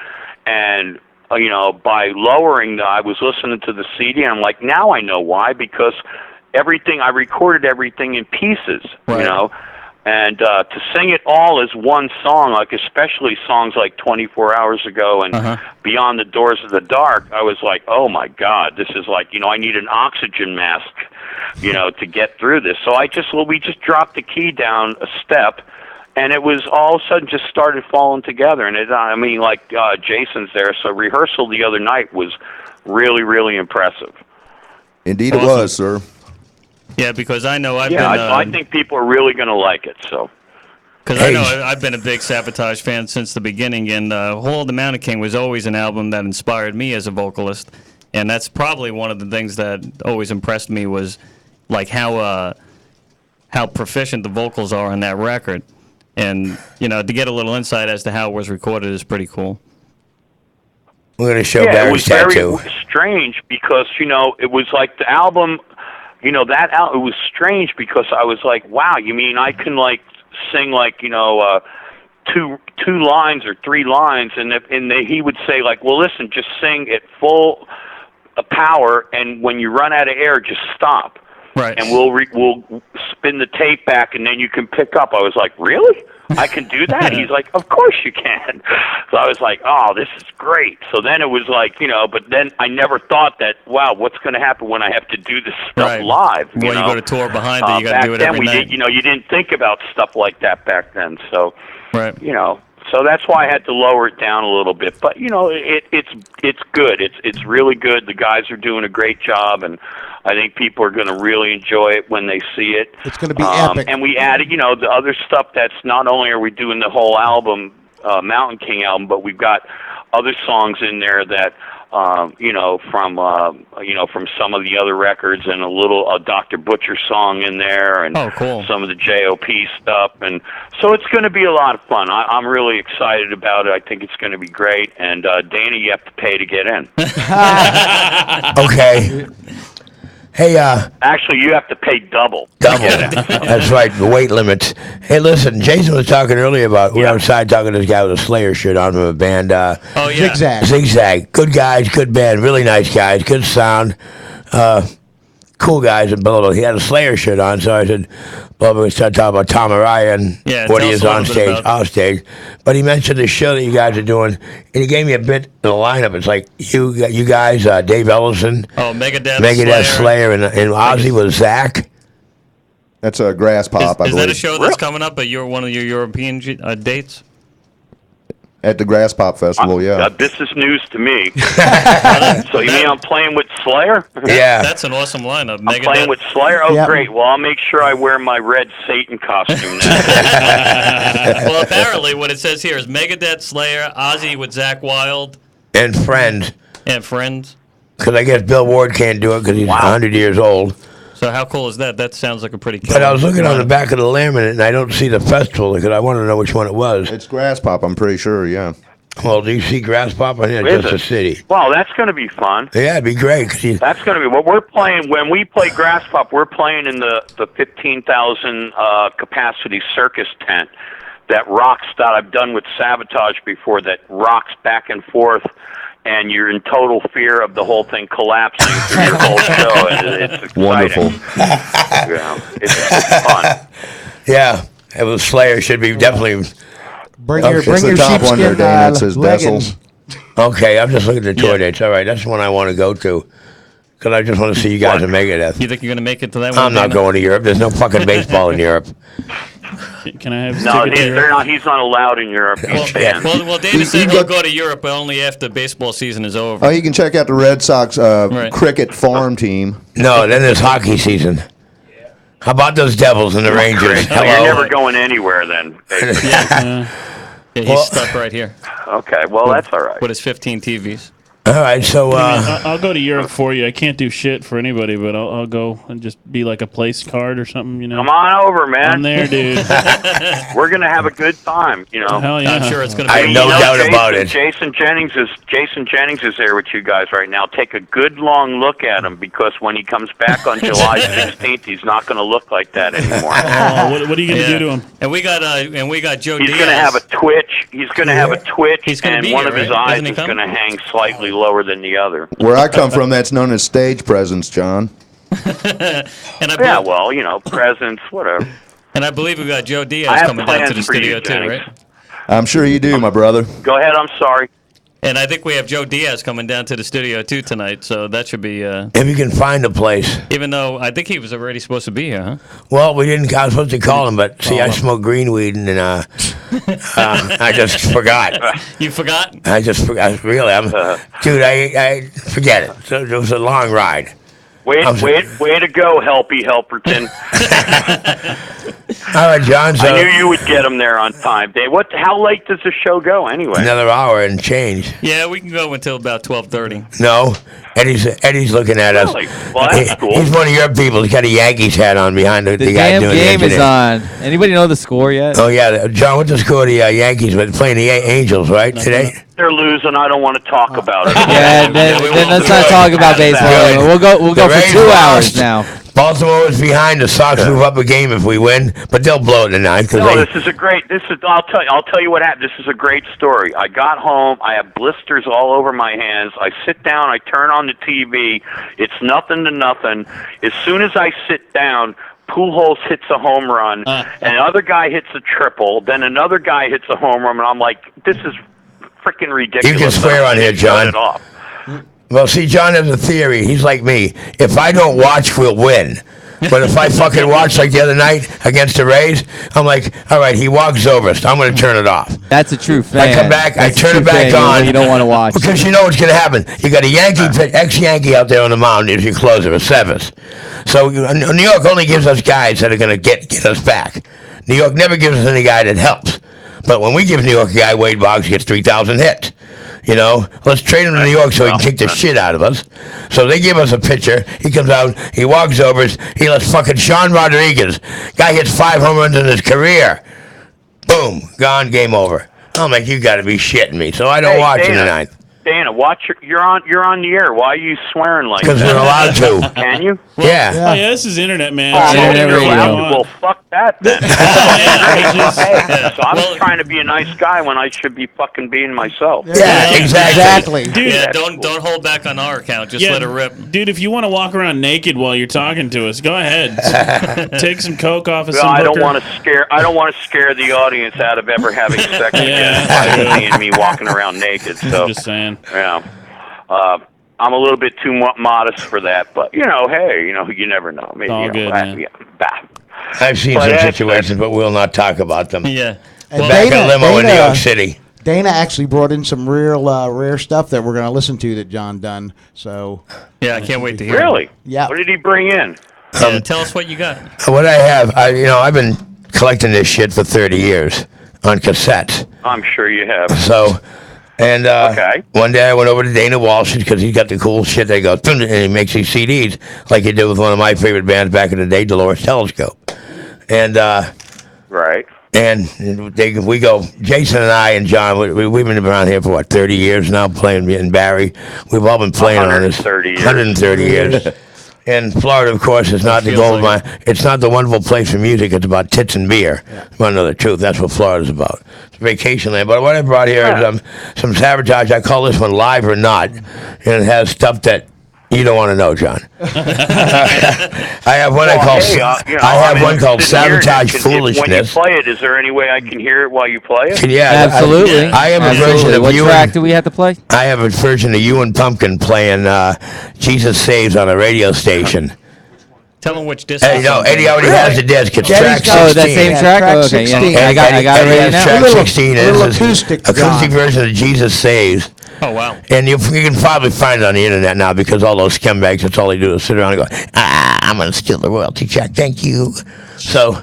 And, by lowering I was listening to the CD, and I'm like, now I know why, because I recorded everything in pieces, And to sing it all as one song, like especially songs like 24 Hours Ago and Beyond the Doors of the Dark, I was like, oh my God, this is like, I need an oxygen mask, to get through this. So we just dropped the key down a step, and it was all of a sudden just started falling together. And Jason's there, so rehearsal the other night was really, really impressive. Indeed it was, sir. Yeah, because I know I've Yeah, been. I think people are really going to like it. So. Because I know I've been a big Sabotage fan since the beginning, and Hall of the Mountain King was always an album that inspired me as a vocalist, and that's probably one of the things that always impressed me was like how proficient the vocals are on that record, and to get a little insight as to how it was recorded is pretty cool. We're going to show Yeah, it Barry's was very tattoo. strange because it was like the album, that album. It was strange because I was like, wow, you mean I can like sing like two lines or three lines, and he would say like, well, listen, just sing at full power, and when you run out of air, just stop. Right. And we'll spin the tape back, and then you can pick up. I was like, really? I can do that? He's like, of course you can. So I was like, oh, this is great. So then it was like, but then I never thought that, wow, what's going to happen when I have to do this stuff live? Well, you go to tour behind it, you got to do it every night. You didn't think about stuff like that back then. So, right. So that's why I had to lower it down a little bit. But it's good. It's really good. The guys are doing a great job, and I think people are going to really enjoy it when they see it. It's going to be epic. And we added, the other stuff. That's not only are we doing the whole album, Mountain King album, but we've got other songs in there that from some of the other records, and a little Dr. Butcher song in there, and some of the J.O.P. stuff, and so it's going to be a lot of fun. I'm really excited about it. I think it's going to be great, and Dana, you have to pay to get in. Okay. Hey, actually, you have to pay double. That's right, the weight limits. Hey, listen, Jason was talking earlier about, we were outside talking to this guy with a Slayer shirt on from a band. Zigzag. Good guys, good band, really nice guys, good sound. Cool guys, and blah, blah, blah. He had a Slayer shirt on, so I said, well, we started talking about Tom Araya and what he is on stage, off stage. But he mentioned the show that you guys are doing, and he gave me a bit of the lineup. It's like you guys, Dave Ellison, Megadeth, Slayer, and Ozzy with Zach. That's a Grass Pop, I Is believe. that a show that's coming up at one of your European dates? At the Grass Pop Festival, yeah. This is news to me. So you mean I'm playing with Slayer? Yeah. That's an awesome lineup. I'm playing with Slayer? Oh, great. Well, I'll make sure I wear my red Satan costume now. Well, apparently what it says here is Megadeth, Slayer, Ozzy with Zach Wilde. And Friends. And Friends. Because I guess Bill Ward can't do it because he's 100 years old. So how cool is that? That sounds like a pretty cool. But I was looking on the back of the laminate, and I don't see the festival because I wanted to know which one it was. It's Grass Pop, I'm pretty sure, yeah. Well, do you see Grass Pop? I think it's just a city. Well, that's going to be fun. Yeah, it'd be great. That's going to be what we're playing. When we play Grass Pop, we're playing in the 15,000 capacity circus tent that rocks, that I've done with Sabotage before, that rocks back and forth, and you're in total fear of the whole thing collapsing through your whole show. It's exciting. Wonderful. It's fun. Yeah, it was Slayer. Should be definitely. Bring your top one there, sheepskin Dana. It says leggings. Bessels. Okay, I'm just looking at the tour dates. All right, that's the one I want to go to. Because I just want to see you guys in Megadeth. You think you're going to make it to that one? I'm not going to Europe. There's no fucking baseball in Europe. Can I have No, he's not allowed in Europe. He's banned. Well, David said he'll go to Europe, but only after baseball season is over. Oh, you can check out the Red Sox cricket farm team. No, then there's hockey season. How about those Devils and the Rangers? So you're never going anywhere then. Yeah, he's stuck right here. Okay, well, that's all right. With his 15 TVs. All right, so I'll go to Europe for you. I can't do shit for anybody, but I'll go and just be like a place card or something, you know. Come on over, man. I'm there, dude. We're gonna have a good time, you know. Hell yeah. I'm sure it's gonna be. I have no doubt about it. Jason Jennings is there with you guys right now. Take a good long look at him, because when he comes back on July 16th, he's not gonna look like that anymore. What are you gonna do to him? And we got Joe He's Diaz. gonna have a twitch. He's gonna have a twitch, He's gonna and be one here, of his right? eyes Isn't he is coming? gonna hang slightly lower than the other. Where I come from, that's known as stage presence, John. Yeah, well, you know, presents, whatever. And I believe we got Joe I Diaz have coming down to the plans for you, studio too, Jennings. right? I'm sure you do, my brother. Go ahead, I'm sorry. And I think we have Joe Diaz coming down to the studio too tonight, so that should be. if you can find a place. Even though I think he was already supposed to be here, huh? Well, we didn't. I was supposed to call him, but see, I smoke green weed, and I just forgot. You forgot? I just forgot. Really, dude, I forget it. So it was a long ride. Way to go, Helpy Helperton. All right, John. So I knew you would get him there on time, Dave. How late does the show go anyway? Another hour and change. Yeah, we can go until about 12:30. No, Eddie's looking at us. Really? Well, that's cool. He's one of your people. He's got a Yankees hat on behind the guy damn doing game the is on. Anybody know the score yet? Oh yeah, John. What's the score of the Yankees? But playing the Angels, right, today? They're losing. I don't want to talk about it. Yeah, then let's not talk about baseball. We'll go for 2 hours now. Baltimore is behind. The Sox move up a game if we win, but they'll blow it tonight. This is a great. I'll tell you what happened. This is a great story. I got home. I have blisters all over my hands. I sit down. I turn on the TV. It's 0-0. As soon as I sit down, Pujols hits a home run, and another guy hits a triple. Then another guy hits a home run, and I'm like, this is freaking ridiculous. You can swear on here, John. Well, see, John has a theory. He's like me. If I don't watch, we'll win. But if I fucking watch like the other night against the Rays, I'm like, all right, he walks over us. I'm going to turn it off. That's a true fan. I come back, I turn it back on. You don't want to watch. Because you know what's going to happen. You got a ex-Yankee out there on the mound as your closer, a seventh. So New York only gives us guys that are going to get us back. New York never gives us any guy that helps. But when we give New York a guy, Wade Boggs gets 3,000 hits. You know, let's trade him to New York so he can kick the shit out of us. So they give us a pitcher. He comes out. He walks over. He lets fucking Sean Rodriguez. Guy hits 5 home runs in his career. Boom. Gone. Game over. I'm like, you got to be shitting me. So I don't watch him tonight. Dana, you're on the air. Why are you swearing like that? Because we're allowed to. Can you? Yeah. Oh, yeah, this is internet, man. Well, fuck that then. So I'm trying to be a nice guy when I should be fucking being myself. Yeah, exactly. Dude, Yeah, don't hold back on our account. Just let it rip. Dude, if you want to walk around naked while you're talking to us, go ahead. Take some coke off of some I don't hooker. want to scare the audience out of ever having sex again by seeing me walking around naked. So I'm just saying. Yeah. I'm a little bit too modest for that, but hey, you never know. Maybe all good, man. I've seen some situations, but we'll not talk about them. Yeah. Back in limo in New York City. Dana actually brought in some rare stuff that we're going to listen to that John done. So yeah, I can't wait to hear. Really? Yeah. What did he bring in? Tell us what you got. What I have, I've been collecting this shit for 30 years on cassettes. I'm sure you have. So. And one day I went over to Dana Walsh because he's got the cool shit that goes, and he makes these CDs like he did with one of my favorite bands back in the day, Dolores Telescope. And right. And we go, Jason and I and John, we've been around here for 30 years now, playing in Barry. We've all been playing on this 130 years. And Florida, of course, is not the gold mine. It's not the wonderful place for music. It's about tits and beer. You want to know the truth? That's what Florida's about. It's vacation land. But what I brought here is some sabotage. I call this one Live or Not. And it has stuff that you don't want to know, John. I have one one called Sabotage Foolishness. When you play it, is there any way I can hear it while you play it? Yeah, absolutely. I have a version of what track do we have to play? I have a version of You and Pumpkin playing Jesus Saves on a radio station. Tell them which disc. Hey, no, Eddie already has the disc. It's track 16. Oh, that same track? Track Okay, 16. yeah. I got it right now. Track 16 is an acoustic version of Jesus Saves. Oh, wow. And you can probably find it on the internet now because all those scumbags, that's all they do is sit around and go, I'm going to steal the royalty check. Thank you. So,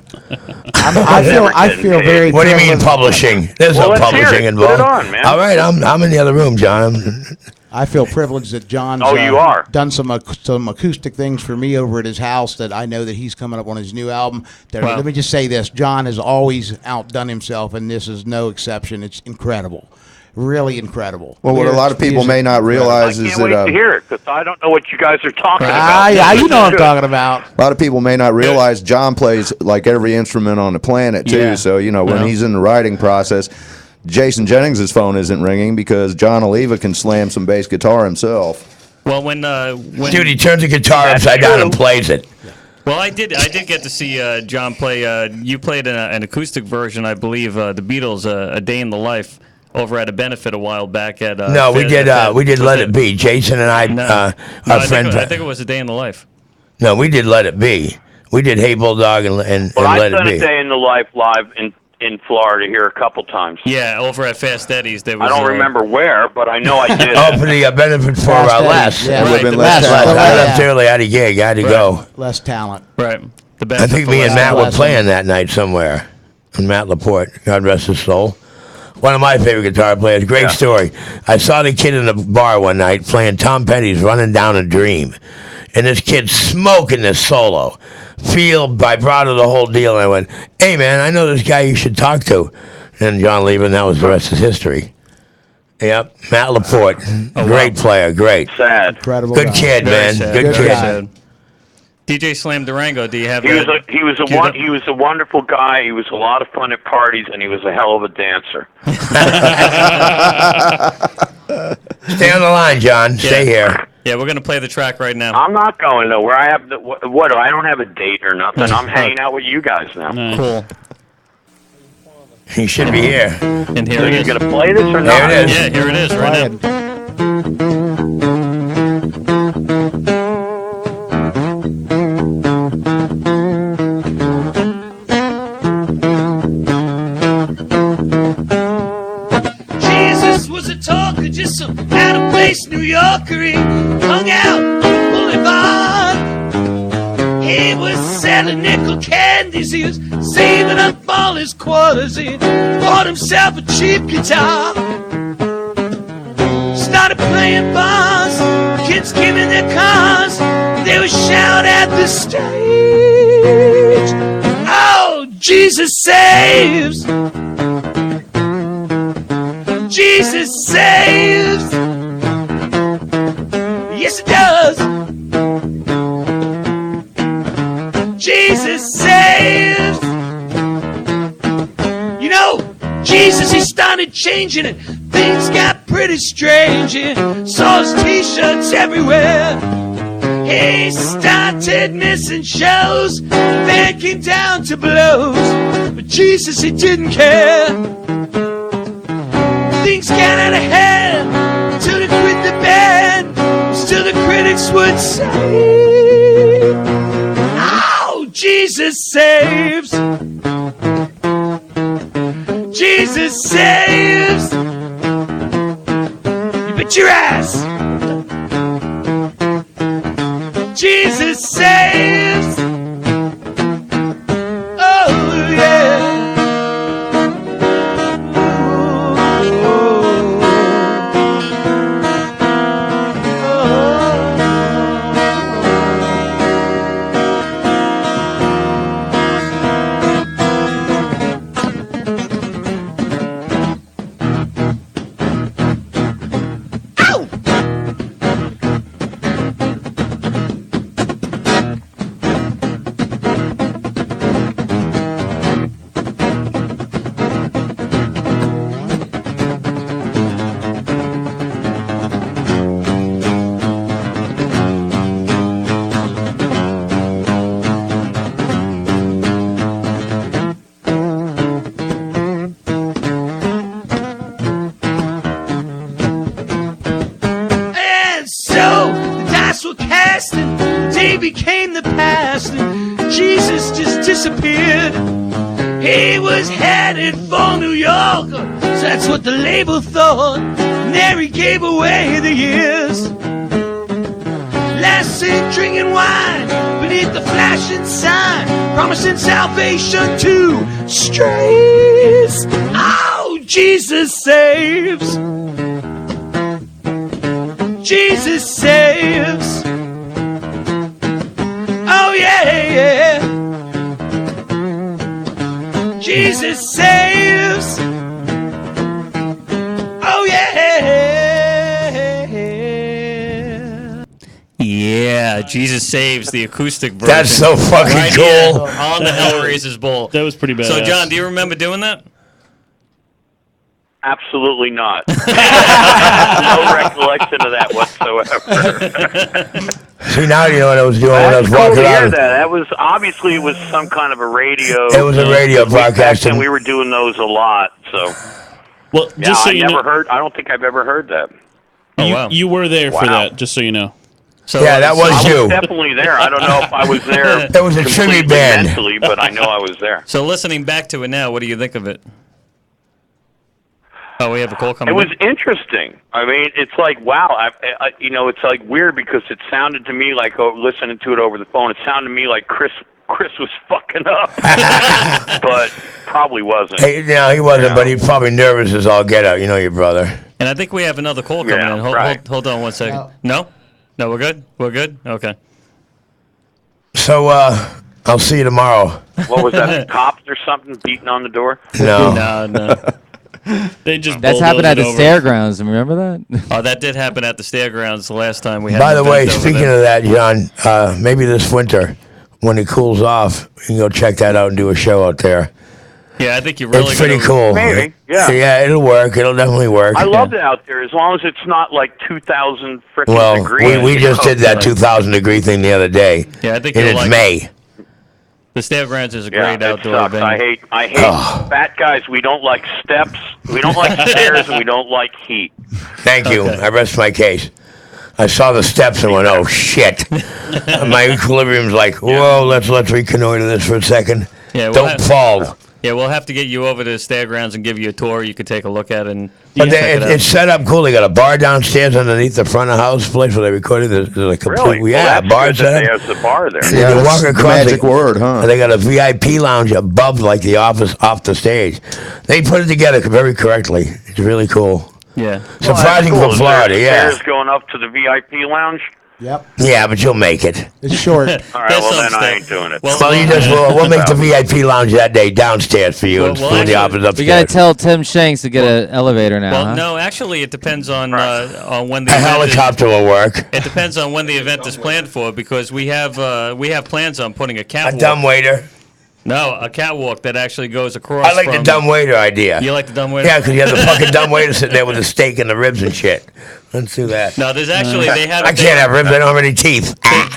I feel very. What do you mean publishing? There's no publishing involved. Put it on, man. All right, I'm in the other room, John. I feel privileged that John's you are. done some acoustic things for me over at his house that I know that he's coming up on his new album. Let me just say this. John has always outdone himself, and this is no exception. It's incredible. Really incredible. Well, what a lot of people may not realize is that... I can't wait to hear it, because I don't know what you guys are talking about. Yeah, you know what I'm talking about. A lot of people may not realize John plays like every instrument on the planet, too. Yeah. So, when he's in the writing process, Jason Jennings' phone isn't ringing because John Oliva can slam some bass guitar himself. Well, when dude, he turns the guitar upside down and plays it. Well, I did get to see John play. You played an acoustic version, I believe, the Beatles, "A Day in the Life." Over at a benefit a while back at no, we did Let It Be. Jason and I, our friend. I think it was A Day in the Life. No, we did Let It Be. We did Hey Bulldog and Let It Be. I done A Day in the Life live in in Florida here a couple times. Yeah, over at Fast Eddie's. There was, I don't remember where, but I know I did. Oh, for the benefit for Les. Yeah. Right, Right, less I talent. left early. I had a gig. I had to go. Less talent. Right. The best I think of me the and last- Matt were playing that night somewhere. And Matt Laporte, God rest his soul. One of my favorite guitar players. Great story. I saw the kid in the bar one night playing Tom Petty's Running Down a Dream. And this kid smoking this solo. Feel, vibrato, the whole deal. And I went, hey, man, I know this guy you should talk to. And John Levin, that was the rest is history. Yep, Matt Laporte. Great player, great. Sad. Incredible. Good guy. kid, man. sad. Good Very kid. sad. DJ Slam Durango, do you have He was that? he was a wonderful guy. He was a lot of fun at parties, and he was a hell of a dancer. Stay on the line, John. Stay here. Yeah, we're going to play the track right now. I'm not going nowhere. I have what? I don't have a date or nothing. I'm hanging out with you guys now. Cool. He should be here. And here So it you is. gonna play this or There not? it is. Yeah, here it is right now. Jesus was a talker, just some out-of-place New Yorker. He hung out on the boulevard. He was selling nickel candies. He was saving up all his quarters. He bought himself a cheap guitar. Started playing bars. Kids came in their cars. They would shout at the stage, "Oh, Jesus saves! Jesus saves! Yes, it does! Jesus saves!" You know, Jesus, he started changing it. Things got pretty strange. He saw his t-shirts everywhere. He started missing shows. The band came down to blows. But Jesus, he didn't care. Things got out of hand till they quit the band. Still the critics would say, "Oh, Jesus saves! Jesus saves! You bet your ass! Jesus saves! Oh, yeah! And so the dice were cast, and the day became the past, and Jesus just disappeared. He was headed for New York, so that's what the label thought. And there he gave away the years. Last seen drinking wine beneath the flashing sign, promising salvation to strays. Oh, Jesus saves! Jesus saves! Oh yeah, yeah! Jesus saves! Oh yeah! Yeah, Jesus saves the acoustic version. That's so fucking right cool. here on the Hellraisers Bowl. That was pretty bad. So, John, do you remember doing that? Absolutely not. No recollection of that whatsoever. See, now you know what I was doing when I was That's cool walking to hear around. that. It was some kind of a radio. It was a radio broadcast. And we were doing those a lot. So Well, yeah, I don't think I've ever heard that. You were there for Wow. that, just so you know. So, yeah, that was I you. was definitely there. I don't know if I was there. It was a tribute completely band. mentally, but I know I was there. So listening back to it now, what do you think of it? Oh, we have a call It coming was in. interesting. I mean, it's like, wow. It's like weird because it sounded to me like, listening to it over the phone, it sounded to me like Chris was fucking up, but probably wasn't. Hey, no, he wasn't, but he's probably nervous as all get out. You know your brother. And I think we have another call coming in. Hold on one second. No? No, we're good? We're good? Okay. So, I'll see you tomorrow. What was that? Cops or something beating on the door? No. No. They just That's happened at the over. Fairgrounds. Remember that? Oh, that did happen at the Fairgrounds the last time we had. By an the way, event over speaking there. of that, John, maybe this winter, when it cools off, you can go check that out and do a show out there. Yeah, I think you're really It's pretty gonna- cool. Maybe, yeah. Yeah, it'll work. It'll definitely work. I love it out there as long as it's not like 2,000 freaking Well, degrees. we just did that 2,000 degree thing the other day. Yeah, I think and you'll it's like May. The Fairgrounds is a Yeah, great it outdoor sucks. venue. I hate fat guys. We don't like steps. We don't like stairs, and we don't like heat. Thank you. I rest my case. I saw the steps and went, oh, shit. My equilibrium's like, whoa, let's reconnoiter this for a second. Yeah, Don't fall. Yeah, we'll have to get you over to the Fairgrounds and give you a tour. You could take a look at it and But check it out. it's set up cool. They got a bar downstairs underneath the front of the house place where they recorded. There's a complete, Really? yeah, Well, bar that's good that set up. there's a bar there. Yeah, you that's walk the across magic word, huh? And they got a VIP lounge above, like the office off the stage. They put it together very correctly. It's really cool. Yeah. Surprising Well, that's cool. for Florida, Is there yeah. stairs going up to the VIP lounge? Yep. Yeah, but you'll make it. It's short. All right, well then I ain't doing it. Well, you just we'll make the VIP lounge that day downstairs for you and the office upstairs. We gotta tell Tim Shanks to get an elevator now. Well, huh? no, actually, it depends on when the A event helicopter will work. It depends on when the event is planned for, because we have plans on putting a catwalk. A dumbwaiter. No, a catwalk that actually goes across. I like the dumbwaiter idea. You like the dumbwaiter? Yeah, because you have the fucking dumbwaiter sitting there with the steak and the ribs and shit. Let's do that. No, there's actually they have. I can't have ribs. I don't have any teeth.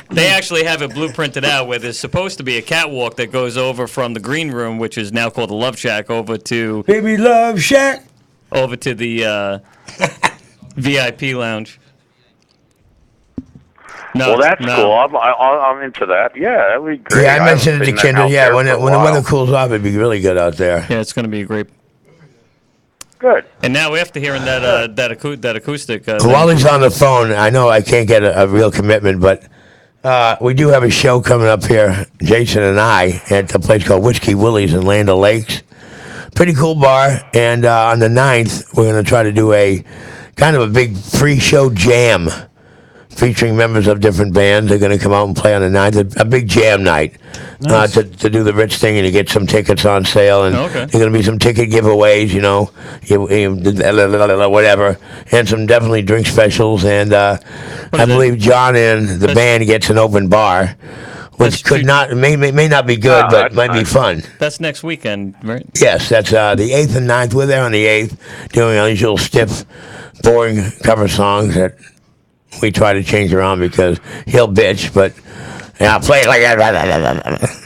They actually have it blueprinted out where there's supposed to be a catwalk that goes over from the green room, which is now called the Love Shack, over to Baby Love Shack, over to the VIP lounge. No, well, that's no. cool. I'm into that. Yeah, that would be great. Yeah, I mentioned it haven't to been Kendra. out Yeah, there when for a the while. weather cools off, it'd be really good out there. Yeah, it's going to be a great. Good. And now after hearing that acoustic, While he's on the phone, I know I can't get a real commitment, but we do have a show coming up here, Jason and I, at a place called Whiskey Willie's in Land O'Lakes. Pretty cool bar. And on the 9th, we're going to try to do a kind of a big pre-show jam featuring members of different bands. They're going to come out and play on the 9th, a big jam night. Nice. To do the rich thing, and you get some tickets on sale, and Okay. there's going to be some ticket giveaways, whatever, and some definitely drink specials, and I believe John and the band gets an open bar, which may not be good, Oh, but that's might be nice. fun. That's next weekend, right? Yes, that's the 8th and 9th. We're there on the 8th, doing our usual stiff, boring cover songs that we try to change around because he'll bitch, but yeah, I'll play it like that.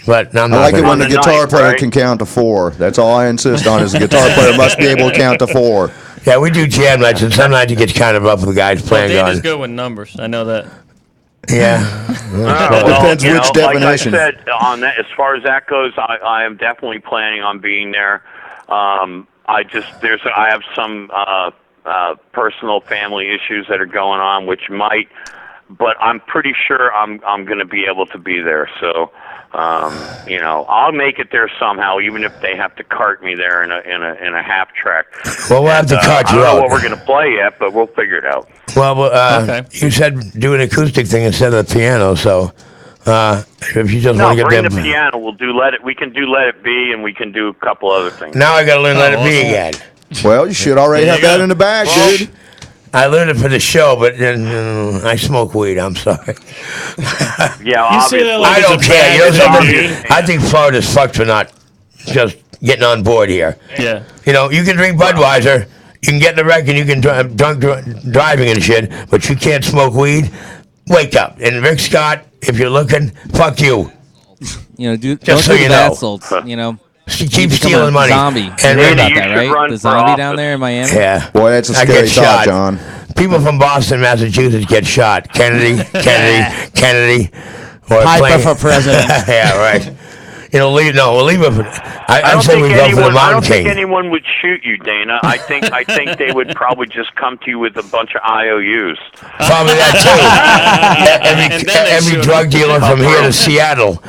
But I'm I not like it gonna- when the guitar player can count to 4. That's all I insist on is the guitar player must be able to count to 4. Yeah, we do jam nights, and sometimes it gets kind of rough with the guys Well, playing Dana's on. good with numbers. I know that. Yeah. Depends which definition. Like I said, on that, as far as that goes, I am definitely planning on being there. I have some personal family issues that are going on, which might, but I'm pretty sure I'm going to be able to be there. So, I'll make it there somehow, even if they have to cart me there in a half track. Well, we'll have to cart I you don't know out. what we're going to play yet, but we'll figure it out. Well, you said do an acoustic thing instead of the piano, so if you just No, want to get bring them. the piano. We can do Let It Be, and we can do a couple other things. Now I got to learn Let It Be again. Well, you should already have that in the bag, dude. I learned it for the show, but then I smoke weed. I'm sorry. Yeah, You say that like I it's don't a care. You know bad something? I think Florida's fucked for not just getting on board here. Yeah. You can drink Budweiser, you can get in the wreck, and you can driving and shit, but you can't smoke weed. Wake up. And Rick Scott, if you're looking, fuck you. Don't Just so do the you bath know. salts. She You keeps become stealing a money. Zombie. And You heard Randy, about that, right? The zombie down there in Miami. Yeah. Boy, that's a I scary get thought, shot. John. People from Boston, Massachusetts get shot. Kennedy. Or Piper for president. Yeah, right. Leave it. I don't say think we go for the anyone. I don't Mountain think King. anyone would shoot you, Dana. I think they would probably just come to you with a bunch of IOUs. Probably that too. every drug dealer from here to Seattle.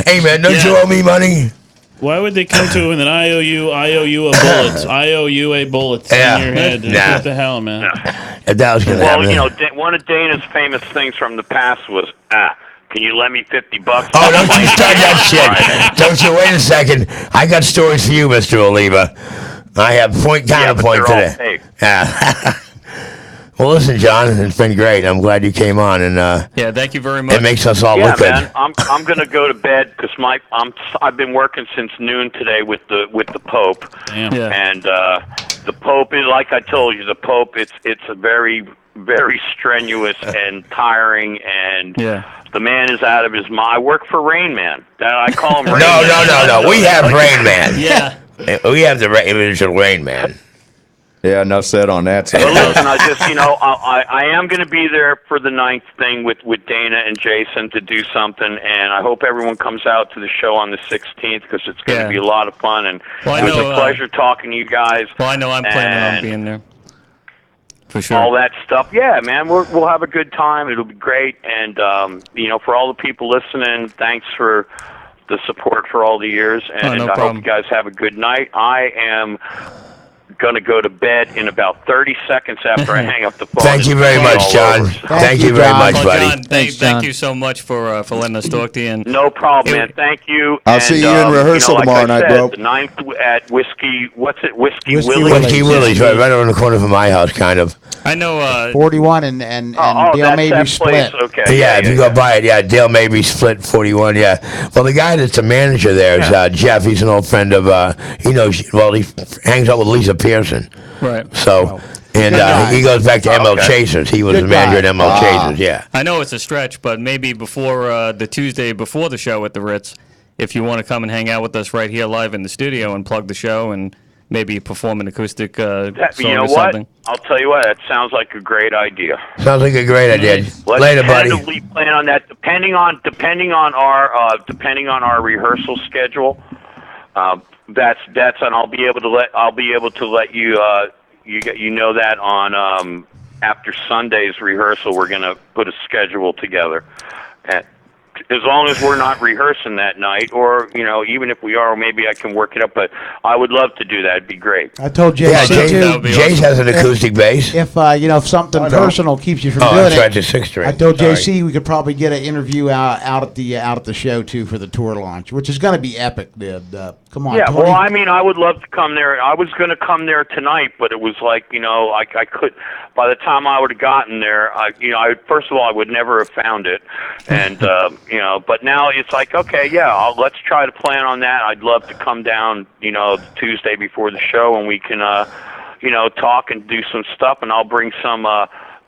Hey man, don't you owe me money? Why would they come to him with an IOU a bullets, IOU a bullets in your head? What the hell, man? If that was gonna happen. One of Dana's famous things from the past was, can you lend me $50? Oh, don't you start that shit. Don't you wait a second. I got stories for you, Mr. Oliva. I have counterpoint today. Yeah. Well, listen, John, it's been great. I'm glad you came on, and yeah, thank you very much. It makes us all look man, good. I'm gonna go to bed because I've been working since noon today with the Pope. Damn. Yeah. And the Pope is, like I told you, the Pope. It's a very, very strenuous and tiring, and the man is out of his mind. I work for Rain Man. I call him Rain Man. No. We have Rain Man. Yeah. We have the original Rain Man. Yeah, enough said on that. But listen, I am going to be there for the 9th thing with Dana and Jason to do something, and I hope everyone comes out to the show on the 16th because it's going to be a lot of fun, and it was a pleasure talking to you guys. Well, I know I'm planning on being there. For sure. All that stuff. Yeah, man, we'll have a good time. It'll be great, and for all the people listening, thanks for the support for all the years, and I hope you guys have a good night. I am going to go to bed in about 30 seconds after I hang up the phone. Thank you very much, John. Thank you very much, buddy. John, thank you so much for letting us talk to you. And no problem, man. Thank you. I'll see you in rehearsal tomorrow night, bro. The 9th at Whiskey Willie's. Whiskey Willie's, right around the corner from my house, kind of. I know. 41 and Dale Mabry split. Okay. Yeah, if you go by it, Dale Mabry split 41. Yeah. Well, the guy that's the manager there is Jeff. He's an old friend of. He knows. Well, he hangs out with Lisa Pearson. Right. So, and he goes back to ML Chasers. He was the manager at ML Chasers. Yeah. I know it's a stretch, but maybe before the Tuesday before the show at the Ritz, if you want to come and hang out with us right here live in the studio and plug the show and maybe perform an acoustic song or something. I'll tell you what. That sounds like a great idea. Sounds like a great idea. Let's Later, buddy. tentatively plan on that. Depending on our rehearsal schedule. That's and I'll be able to let you know that on after Sunday's rehearsal. We're gonna put a schedule together. As long as we're not rehearsing that night, or even if we are, maybe I can work it up. But I would love to do that. It'd be great. I told Jay. Jace has an acoustic bass. If if something personal keeps you from doing that's it, right, the 6th string. I told JC we could probably get an interview out at the show too for the tour launch, which is going to be epic, dude. Come on. Yeah, Tony. well, I mean, I would love to come there. I was going to come there tonight, but it was like, I could. By the time I would have gotten there, first of all, I would never have found it, and but now it's like, okay, yeah, let's try to plan on that. I'd love to come down, Tuesday before the show, and we can, talk and do some stuff, and I'll bring some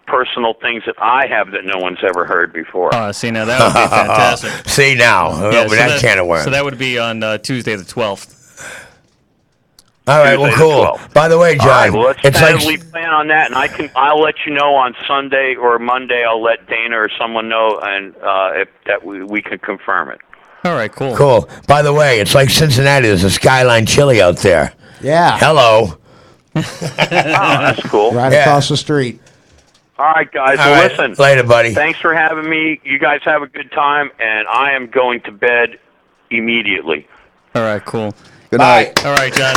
personal things that I have that no one's ever heard before. See, now that would be fantastic. See, now. That can't work. So that would be on Tuesday the 12th. All right, well, cool. By the way, John, all right, well, let's tentatively plan on that, and I'll let you know on Sunday or Monday. I'll let Dana or someone know, and if that we can confirm it. All right, cool. Cool. By the way, it's like Cincinnati. There's a Skyline Chili out there. Yeah. Hello. That's cool. Right across the street. All right, guys. All well, right. listen. Later, buddy. Thanks for having me. You guys have a good time, and I am going to bed immediately. All right, cool. Good night. All right, John.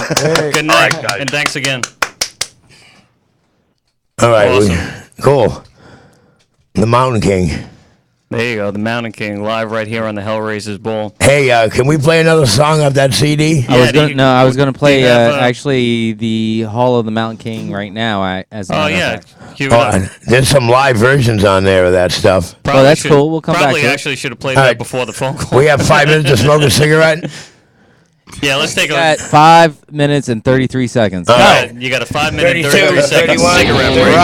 Good night, guys. And thanks again. All right. Awesome. Cool. The Mountain King. There you go, the Mountain King, live right here on the Hellraisers Ball. Hey, can we play another song off that CD? I was going to play actually the Hall of the Mountain King right now. As a matter of fact. There's some live versions on there of that stuff. Probably that's cool. We'll come back to it. Probably actually should have played that before the phone call. We have 5 minutes to smoke a cigarette? Yeah, let's take a 5 minutes and 33 seconds. All right. You got a 5 minute, 33 second cigarette break.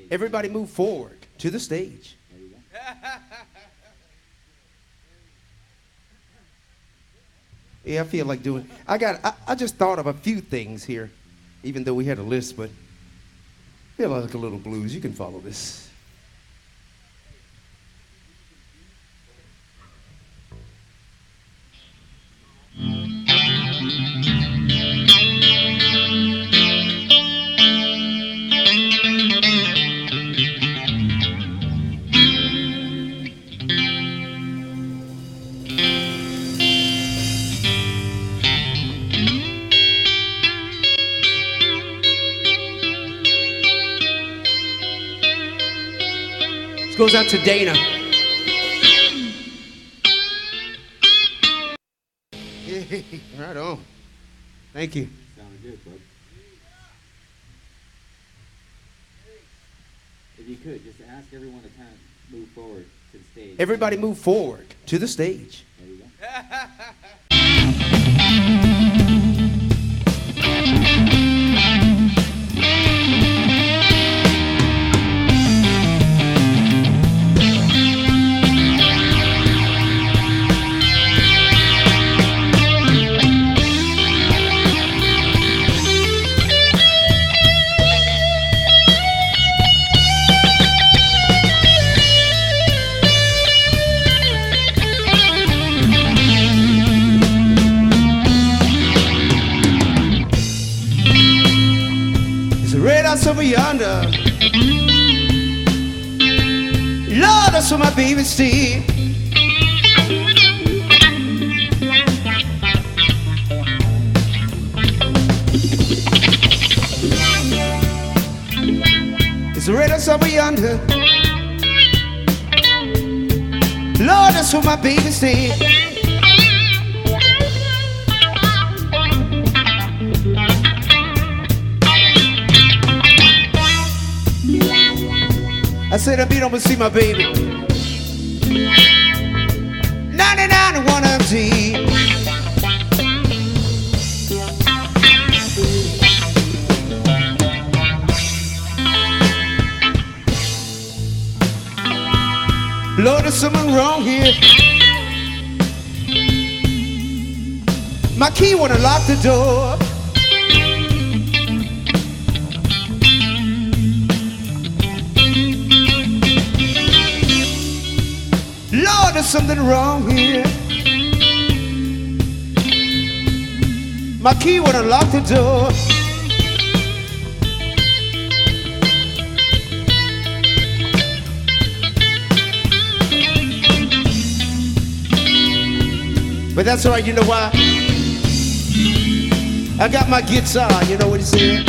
Everybody move forward to the stage. Yeah, I feel like doing. I just thought of a few things here, even though we had a list, but I feel like a little blues. You can follow this. Goes out to Dana. Hey, right on. Thank you. Sounded good, bud. If you could, just ask everyone to kind of move forward to the stage. Everybody move forward to the stage. There you go. Over yonder, Lord, that's what my baby see. It's a red house over yonder, Lord, that's what my baby see. I said I've been over to see my baby. 99 and 1 empty. Lord, there's something wrong here. My key wanna lock the door. Lord, there's something wrong here. My key wanna lock the door. But that's all right, you know why? I got my guitar, you know what he said?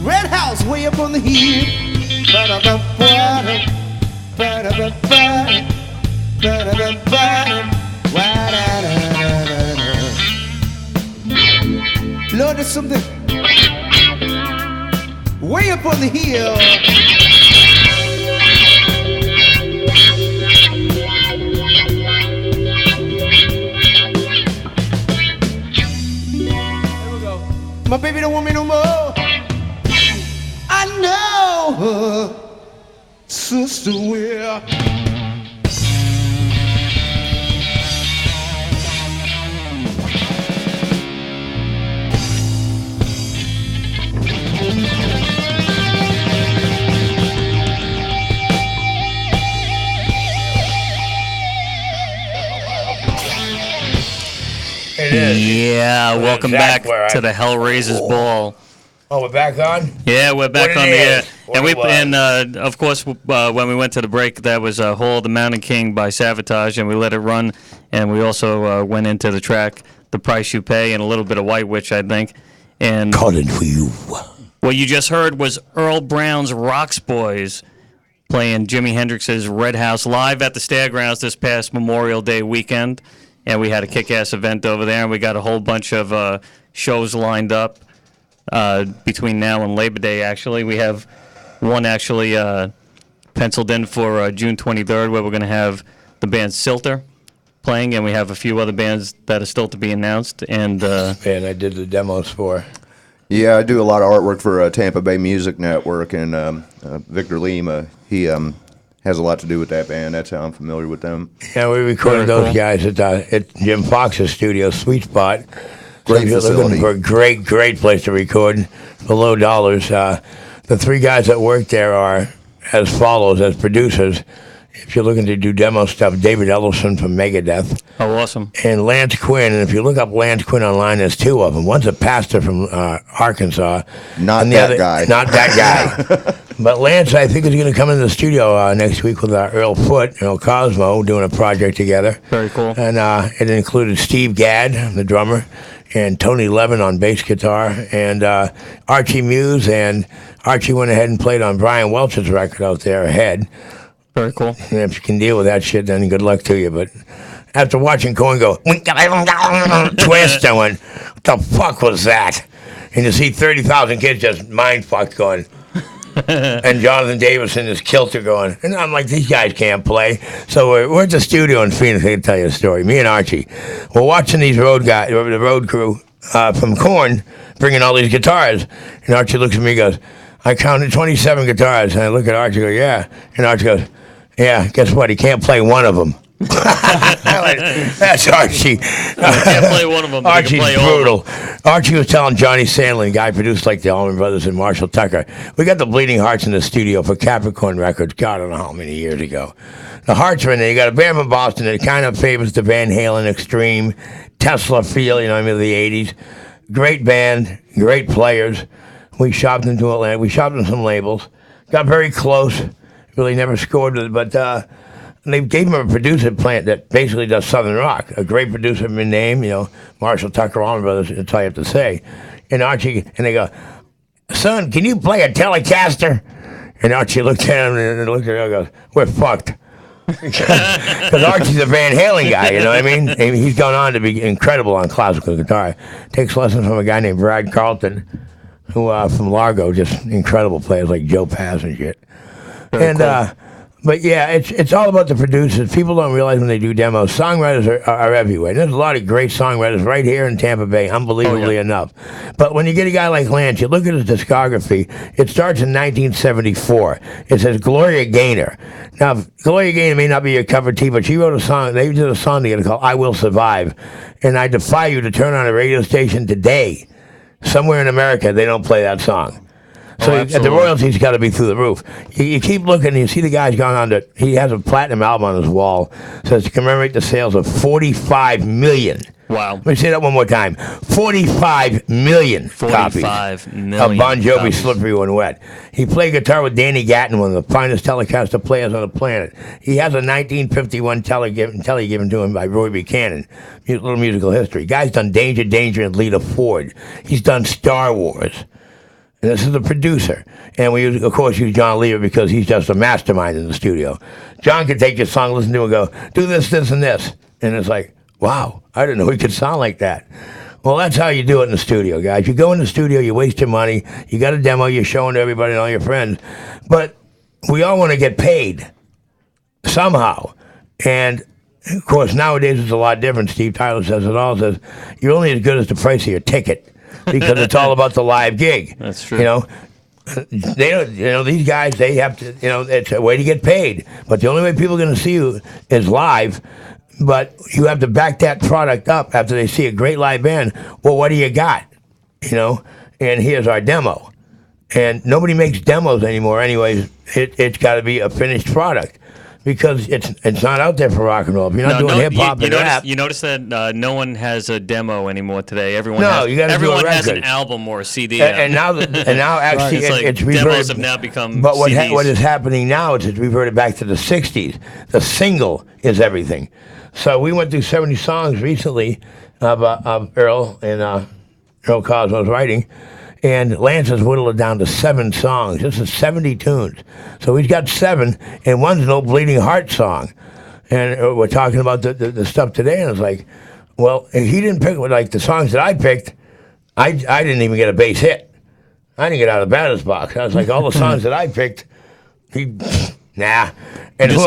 Red house way up on the hill. Lord, there's something way up on the hill. My baby don't want me no more. I know her sister will. It is. Yeah, We're welcome exact back where to the Hellraisers Ball. Oh, we're back on? Yeah, we're back What on it the air. is, what it was. Of course, when we went to the break, that was Hall of the Mountain King by Savatage, and we let it run. And we also went into the track, The Price You Pay, and a little bit of White Witch, I think. And calling for you. What you just heard was Earl Brown's Rocks Boys playing Jimi Hendrix's Red House live at the Stairgrounds this past Memorial Day weekend. And we had a kick-ass event over there, and we got a whole bunch of shows lined up between now and Labor Day, actually. We have one actually penciled in for June 23rd, where we're going to have the band Silter playing, and we have a few other bands that are still to be announced. And I did the demos for. Yeah, I do a lot of artwork for Tampa Bay Music Network, and Victor Lima, he has a lot to do with that band. That's how I'm familiar with them. Yeah, we recorded those guys at Jim Fox's studio, Sweet Spot. Great So if you're looking facility. for a great place to record for low dollars. The three guys that work there are as follows, as producers. If you're looking to do demo stuff, David Ellison from Megadeth. Oh, awesome. And Lance Quinn. And if you look up Lance Quinn online, there's two of them. One's a pastor from Arkansas. Not and the that other, guy. Not that guy. But Lance, I think, is going to come in the studio next week with Earl Foote, Earl Cosmo, doing a project together. Very cool. And it included Steve Gadd, the drummer, and Tony Levin on bass guitar, and Archie Muse. And Archie went ahead and played on Brian Welch's record out there, Ahead. Very cool. And if you can deal with that shit, then good luck to you. But after watching Cohen go, twist, I went, what the fuck was that? And you see 30,000 kids just mind fucked going. And Jonathan Davis in his kilter going. And I'm like, these guys can't play. So we're at the studio in Phoenix. I can tell you a story. Me and Archie, we're watching these road guys, the road crew from Korn, bringing all these guitars. And Archie looks at me and goes, I counted 27 guitars. And I look at Archie and go, yeah. And Archie goes, yeah, guess what? He can't play one of them. That's Archie. Can't play one of them. But Archie's he can play all of brutal. Archie was telling Johnny Sandlin, the guy produced like the Allman Brothers and Marshall Tucker, we got the Bleeding Hearts in the studio for Capricorn Records, God, I don't know how many years ago. The Hearts are in there. You got a band from Boston that kind of favors the Van Halen extreme, Tesla feel, you know, of the 80s. Great band, great players. We shopped into Atlanta. We shopped in some labels. Got very close. Really never scored with it, but they gave him a producer plant that basically does Southern rock. A great producer, in name, you know, Marshall Tucker, Allman Brothers, that's all you have to say. And Archie, and they go, son, can you play a Telecaster? And Archie looked at him and looked at him and goes, we're fucked. Because Archie's a Van Halen guy, you know what I mean? And he's gone on to be incredible on classical guitar. Takes lessons from a guy named Brad Carlton, who from Largo, just incredible players like Joe Paz and shit. Very cool. But yeah, it's all about the producers. People don't realize when they do demos, songwriters are everywhere. There's a lot of great songwriters right here in Tampa Bay, unbelievably enough. But when you get a guy like Lance, you look at his discography, it starts in 1974. It says Gloria Gaynor. Now, Gloria Gaynor may not be your cover T, but she wrote a song, they did a song together called I Will Survive. And I defy you to turn on a radio station today, somewhere in America, they don't play that song. So the royalties got to be through the roof. You keep looking, you see the guy's gone on to. He has a platinum album on his wall. Says to commemorate the sales of 45 million. Wow. Let me say that one more time. 45 million copies 45 million of Bon Jovi copies. Slippery When Wet. He played guitar with Danny Gatton, one of the finest Telecaster players on the planet. He has a 1951 telly given to him by Roy Buchanan. Little musical history. Guy's done Danger, Danger, and Lita Ford. He's done Star Wars. And this is the producer. And we, of course, use John Lever because he's just a mastermind in the studio. John can take your song, listen to it, and go, do this, this, and this. And it's like, wow, I didn't know he could sound like that. Well, that's how you do it in the studio, guys. You go in the studio, you waste your money, you got a demo, you're showing to everybody and all your friends. But we all want to get paid somehow. And, of course, nowadays it's a lot different. Steve Tyler says it all, says, you're only as good as the price of your ticket because it's all about the live gig. That's true. You know, they don't, these guys, they have to, it's a way to get paid. But the only way people are going to see you is live. But you have to back that product up after they see a great live band. Well, what do you got? And here's our demo. And nobody makes demos anymore anyways. It's got to be a finished product because it's not out there for rock and roll. If you're not doing hip-hop and rap. You notice that no one has a demo anymore today. Everyone everyone has an album or a CD. And now actually it's reverted. demos have now become But what CDs. is happening now is it's reverted back to the 60s. The single is everything. So we went through 70 songs recently of Earl and Earl Cosmo's writing, and Lance has whittled it down to 7 songs. This is 70 tunes. So he's got 7, and one's an old Bleeding Heart song. And we're talking about the stuff today, and it's like, well, he didn't pick, like the songs that I picked, I didn't even get a base hit. I didn't get out of the batter's box. I was like, all the songs that I picked, nah. And He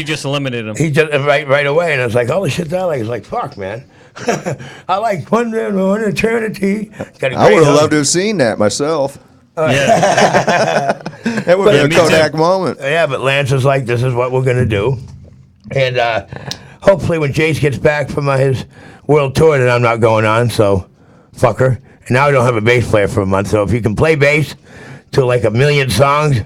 just eliminated them. He just right away, and I was like, all the shit that I like. It's like, fuck, man. I like one eternity. I would have loved to have seen that myself. Yeah. That would be a Kodak moment. Yeah, but Lance is like, this is what we're going to do. And hopefully when Jace gets back from his world tour, then I'm not going on, so fucker. And now I don't have a bass player for a month, so if you can play bass to like 1 million songs,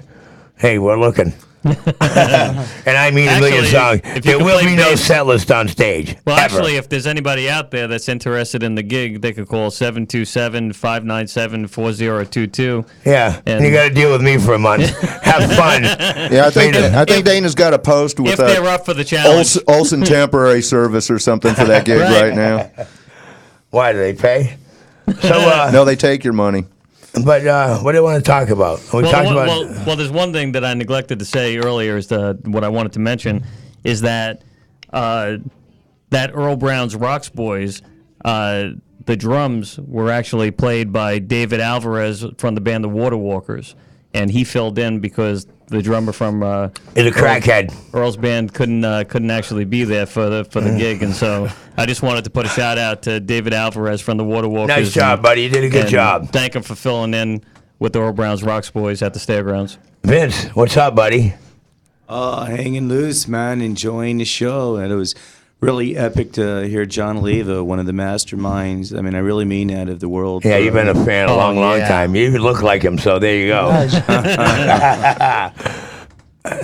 hey, we're looking. And I mean Actually, 1 million songs. There will be no bass- set list on stage. Well, ever. actually, if there's anybody out there that's interested in the gig, they could call 727-597-4022. Yeah, and you got to deal with me for a month. Have fun. Yeah, I think Dana's got a post with If they're up for the challenge. Olsen temporary service or something for that gig right now. Why do they pay? So no, they take your money. But what do you want to talk about? Well, there's one thing that I neglected to say earlier is what I wanted to mention is that that Earl Brown's Rocks Boys, the drums were actually played by David Alvarez from the band The Waterwalkers, and he filled in because the drummer from is a crackhead. Earl's band couldn't actually be there for the gig, and so I just wanted to put a shout out to David Alvarez from the Waterwalkers. Nice job, buddy. You did a good job. Thank him for filling in with the Earl Brown's Rocks Boys at the Stairgrounds. Vince, what's up, buddy? Hanging loose, man. Enjoying the show, and it was really epic to hear John Leva, one of the masterminds. I mean, I really mean that of the world. Yeah, you've been a fan a long time. You even look like him, so there you go.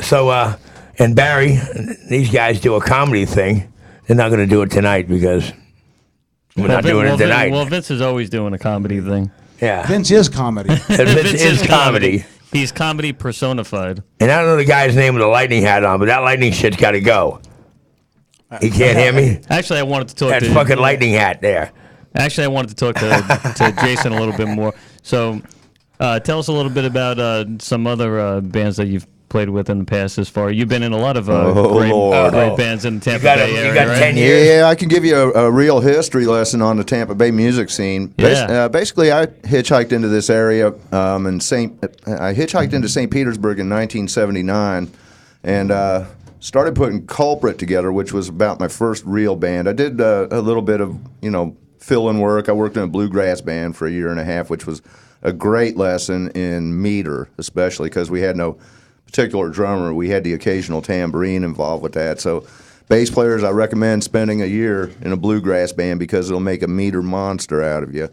So, and Barry, these guys do a comedy thing. They're not going to do it tonight because we're not doing it tonight. Well, Vince is always doing a comedy thing. Yeah. Vince is comedy. Vince is comedy. He's comedy personified. And I don't know the guy's name with the lightning hat on, but that lightning shit's got to go. You can't hear me? Actually, I wanted to talk that to... fucking lightning hat there. Actually, I wanted to talk to Jason a little bit more. So, tell us a little bit about some other bands that you've played with in the past as far. You've been in a lot of great bands in the Tampa Bay area. You got 10 years? Yeah, I can give you a real history lesson on the Tampa Bay music scene. Yeah. Basically, I hitchhiked into this area I hitchhiked into St. Petersburg in 1979 and started putting Culprit together, which was about my first real band. I did a little bit of, fill-in work. I worked in a bluegrass band for 1.5 years, which was a great lesson in meter, especially because we had no particular drummer. We had the occasional tambourine involved with that. So bass players, I recommend spending 1 year in a bluegrass band because it'll make a meter monster out of you.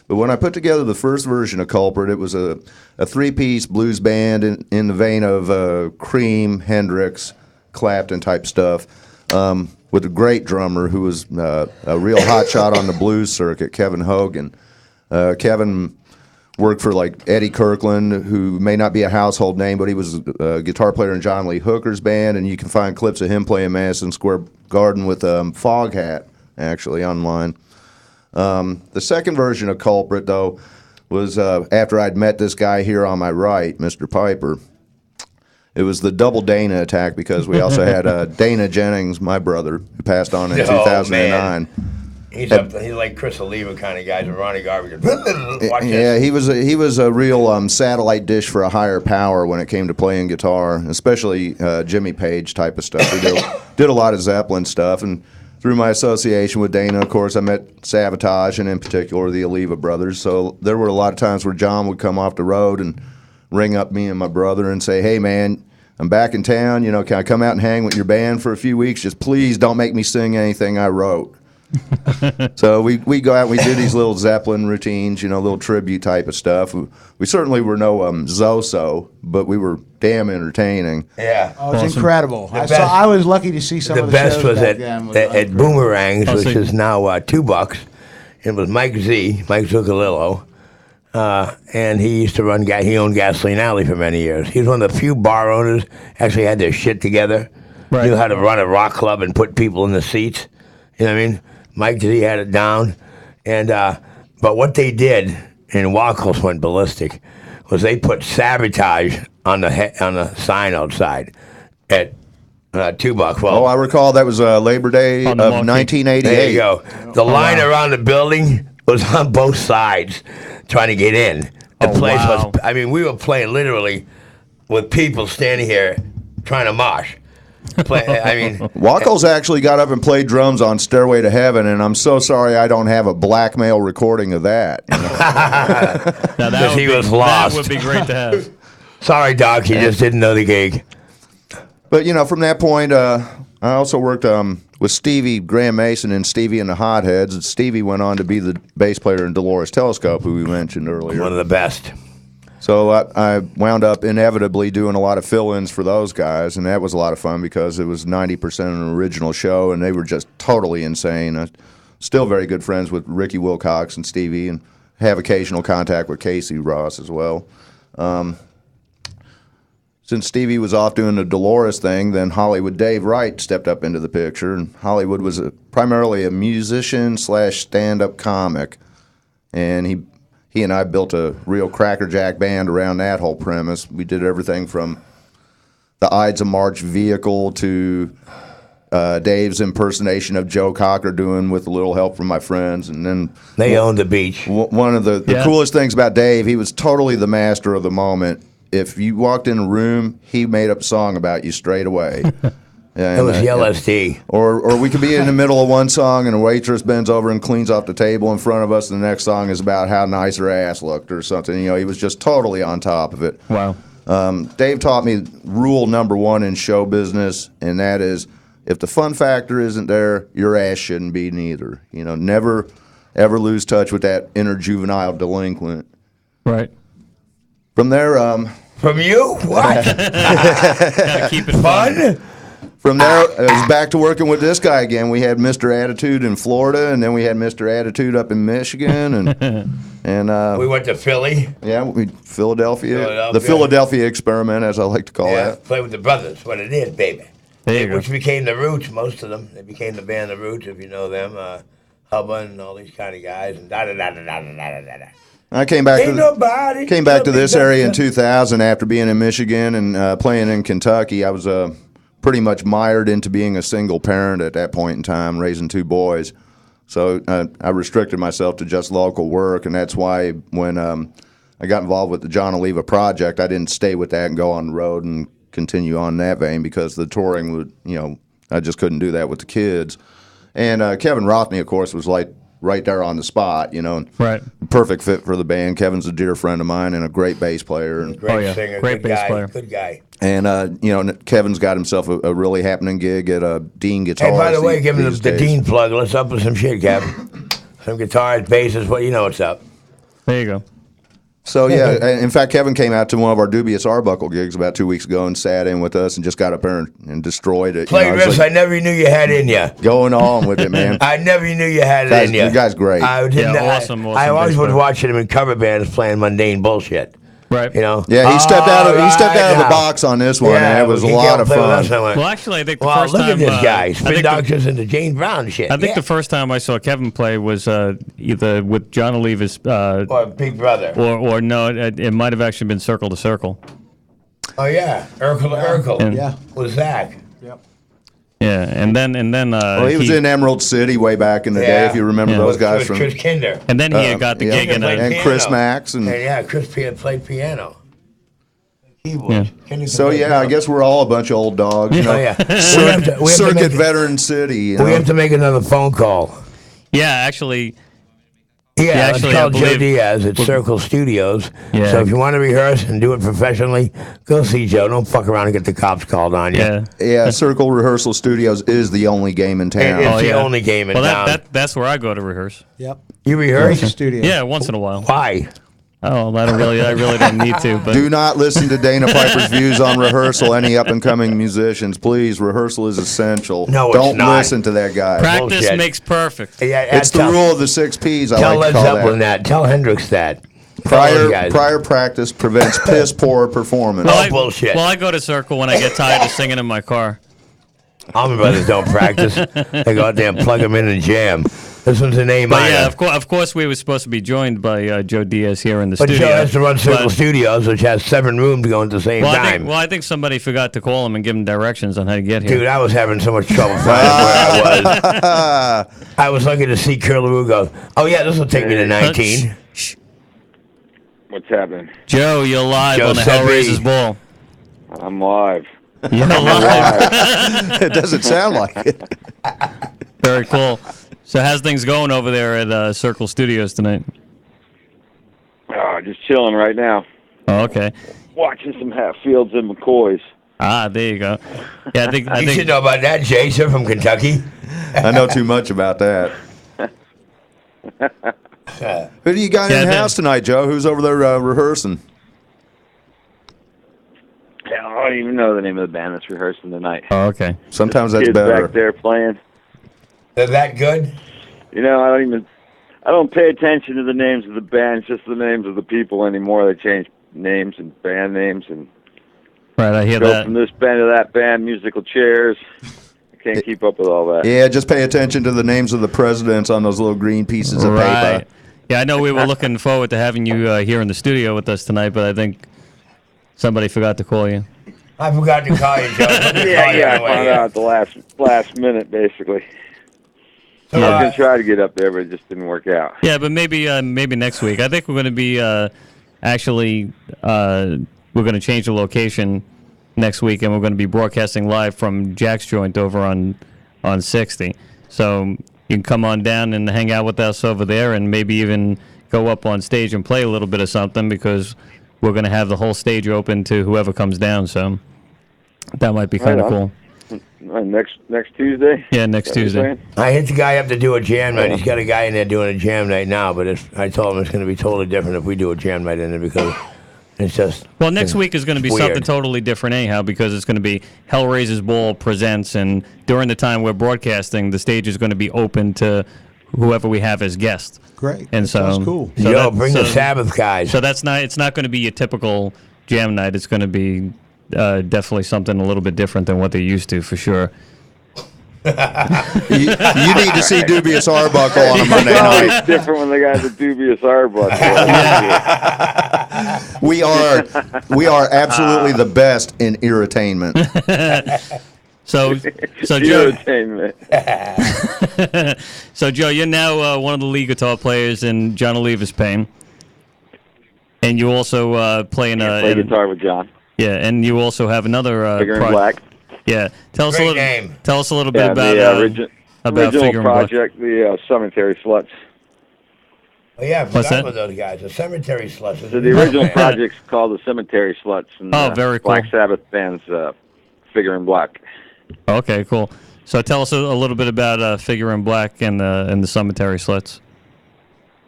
But when I put together the first version of Culprit, it was a three-piece blues band in the vein of Cream, Hendrix, Clapton type stuff, with a great drummer who was a real hotshot on the blues circuit, Kevin Hogan. Kevin worked for like Eddie Kirkland, who may not be a household name, but he was a guitar player in John Lee Hooker's band, and you can find clips of him playing Madison Square Garden with Foghat, actually, online. The second version of Culprit, though, was after I'd met this guy here on my right, Mr. Piper. It was the double Dana attack because we also had Dana Jennings, my brother, who passed on in 2009. He's like Chris Oliva kind of guy, and Ronnie Garbage. Watch Yeah, this. he was a real satellite dish for a higher power when it came to playing guitar, especially Jimmy Page type of stuff. We did a lot of Zeppelin stuff, and through my association with Dana, of course, I met Savatage, and in particular the Oliva brothers. So there were a lot of times where John would come off the road and ring up me and my brother and say, "Hey, man, I'm back in town. You know, can I come out and hang with your band for a few weeks? Just please don't make me sing anything I wrote." So we go out and we do these little Zeppelin routines, you know, little tribute type of stuff. We certainly were no Zoso, but we were damn entertaining. Yeah. Oh, it's incredible. The I was lucky to see some of the best shows was back at, then. at Boomerangs, which is now $2. It was Mike Zuccolillo. And he used to run. He owned Gasoline Alley for many years. He was one of the few bar owners actually had their shit together. Knew how to run a rock club and put people in the seats. You know what I mean? Mike Z had it down, and but what they did, and Wackles went ballistic, was they put Sabotage on the sign outside at $2. Well, I recall that was Labor Day of 1988. There you go. The line around the building was on both sides, trying to get in. The place was. I mean, we were playing literally with people standing here trying to mosh. Wackles actually got up and played drums on Stairway to Heaven, and I'm so sorry I don't have a blackmail recording of that. You know? Now he was lost. That would be great to have. Sorry, Doc, he just didn't know the gig. But, you know, from that point, I also worked with Stevie Graham Mason and Stevie and the Hotheads, and Stevie went on to be the bass player in Dolores Telescope, who we mentioned earlier. One of the best. So I wound up inevitably doing a lot of fill-ins for those guys, and that was a lot of fun because it was 90% an original show, and they were just totally insane. I'm still very good friends with Ricky Wilcox and Stevie, and have occasional contact with Casey Ross as well. Since Stevie was off doing the Dolores thing, then Hollywood Dave Wright stepped up into the picture, and Hollywood was primarily a musician / stand-up comic, and he and I built a real crackerjack band around that whole premise. We did everything from the Ides of March vehicle to Dave's impersonation of Joe Cocker doing with a little help from my friends. And then they owned the beach. One of the coolest things about Dave, he was totally the master of the moment. If you walked in a room, he made up a song about you straight away. It was LSD. Or we could be in the middle of one song and a waitress bends over and cleans off the table in front of us, and the next song is about how nice her ass looked or something. You know, he was just totally on top of it. Wow. Dave taught me rule number one in show business, and that is if the fun factor isn't there, your ass shouldn't be neither. You know, never, ever lose touch with that inner juvenile delinquent. Right. From there... From you? What? Keep it fun. From there, I was back to working with this guy again. We had Mr. Attitude in Florida, and then we had Mr. Attitude up in Michigan, and we went to Philly. Yeah, Philadelphia. The Philadelphia experiment, as I like to call it. Play with the brothers. What it is, baby. There you go. Which became the Roots. Most of them. They became the band The Roots, if you know them. Hubba and all these kind of guys, and da da da da da da da da. I came back to this area in 2000 after being in Michigan and playing in Kentucky. I was pretty much mired into being a single parent at that point in time, raising two boys. So I restricted myself to just local work, and that's why when I got involved with the John Oliva project, I didn't stay with that and go on the road and continue on that vein because the touring would, I just couldn't do that with the kids. And Kevin Rothney, of course, was like right there on the spot, Right. Perfect fit for the band. Kevin's a dear friend of mine and a great bass player. And great singer, great bass player. Good guy. And, Kevin's got himself a really happening gig at Dean Guitars. Hey, by the way, give him the Dean plug. Let's up with some shit, Kevin. Some guitars, basses, you know what's up. There you go. So yeah, in fact, Kevin came out to one of our Dubious Arbuckle gigs about 2 weeks ago and sat in with us and just got up there and destroyed it. Play you know, riffs I never knew you had in you. Going on with it, man. I never knew you had it Guys, in you. you guys great. Awesome. I always bass was player. watching him in cover bands playing mundane bullshit. Right. You know. Yeah, he stepped out of the now. box on this one, Yeah, and it was a he lot came of play with fun. us, and I went, Well, actually, I think the wow, first look time at this guy, I Spin think Doctors and the James Brown shit. I think the first time I saw Kevin play was either with John Oliva's or Big Brother, or no, it might have actually been Circle to Circle. Oh yeah, Urkel to Urkel. Yeah. With Zach. Yeah, and then Well, he was in Emerald City way back in the day, if you remember those guys with from Chris Kinder. And then he had got the gig in and Chris Max and yeah, Chris played piano. Yeah. So yeah, I guess we're all a bunch of old dogs. You know? Oh, yeah. Circuit veteran city. You know? We have to make another phone call. Yeah, actually. Yeah, actually, it's called I Joe believe- Diaz at Circle Studios. Yeah. So if you want to rehearse and do it professionally, go see Joe. Don't fuck around and get the cops called on you. Yeah, Circle Rehearsal Studios is the only game in town. It's the only game in town. That's where I go to rehearse. Yep. You rehearse? Studio. Yeah, once in a while. Why? Oh, I really don't need to. But Do not listen to Dana Piper's views on rehearsal. Any up and coming musicians, please. Rehearsal is essential. No, it's don't not. listen to that guy. practice Bullshit. makes perfect. Yeah, It's the rule of the 6 Ps. I Tell like Led to call Zeppelin that. that. Tell Hendrix that. Tell those guys. Prior practice prevents piss poor performance. Bullshit. Well, I go to Circle when I get tired of singing in my car. Almond Brothers don't practice. They go out there and plug them in and jam. This one's an A minor. But yeah, of course, we were supposed to be joined by Joe Diaz here in the But studio. Joe has to run Circle But- Studios, which has 7 rooms to go at the same time. I think somebody forgot to call him and give him directions on how to get here. Dude, I was having so much trouble finding where I was. I was lucky to see Curlew go, oh yeah, this will take me to 19. What's happening? Joe, you're live Joe on the said Hellraisers me. Ball. I'm live. You're live. It doesn't sound like it. Very cool. So how's things going over there at Circle Studios tonight? Oh, just chilling right now. Oh, okay. Watching some Hatfields and McCoys. Ah, there you go. Yeah, I think You should know about that, Jason from Kentucky. I know too much about that. Who do you got in the house tonight, Joe? Who's over there rehearsing? Yeah, I don't even know the name of the band that's rehearsing tonight. Oh, okay. Sometimes that's Kids better. back there playing. They're that good? You know, I don't pay attention to the names of the bands, just the names of the people anymore. They change names and band names and Right, I hear go that. from this band to that band, musical chairs. I can't keep up with all that. Yeah, just pay attention to the names of the presidents on those little green pieces of Right. paper. Yeah, I know we were looking forward to having you here in the studio with us tonight, but I think somebody forgot to call you. I forgot to call you, Joe. I found out at the last minute, basically. I was going to try to get up there, but it just didn't work out. Yeah, but maybe next week. I think we're going to be actually we're going to change the location next week, and we're going to be broadcasting live from Jack's Joint over on 60. So you can come on down and hang out with us over there, and maybe even go up on stage and play a little bit of something, because we're going to have the whole stage open to whoever comes down. So that might be kind of cool. Next Tuesday? Yeah, next Is that what you're Tuesday. saying? I hit the guy up to do a jam night. He's got a guy in there doing a jam night now, but I told him it's going to be totally different if we do a jam night in there, because it's just... Well, next week is going to be weird. something totally different anyhow, because it's going to be Hellraisers Ball presents, and during the time we're broadcasting, the stage is going to be open to whoever we have as guests. Great. And so, That's cool. Yo, bring the Sabbath guys. So it's not going to be your typical jam night. It's going to be definitely something a little bit different than what they're used to, for sure. You need to see Dubious Arbuckle on a Monday It's always night. different when the guy's a dubious Arbuckle. We are absolutely the best in irritainment. So Joe, Entertainment. so Joe, you're now one of the lead guitar players in John Oliva's Pain, and you also play in Play guitar with John. Yeah, and you also have another Figure in Black. Yeah, tell us a Great little. name. Tell us a little bit Yeah, about the about original Figure in Black. project, the Cemetery Sluts. Oh, yeah, I What's forgot that? about those guys. The Cemetery Sluts. So the original project's called the Cemetery Sluts. And, Oh, very cool. Black Sabbath band's Figure in Black. Okay, cool. So tell us a little bit about Figure in Black and the Cemetery Sluts.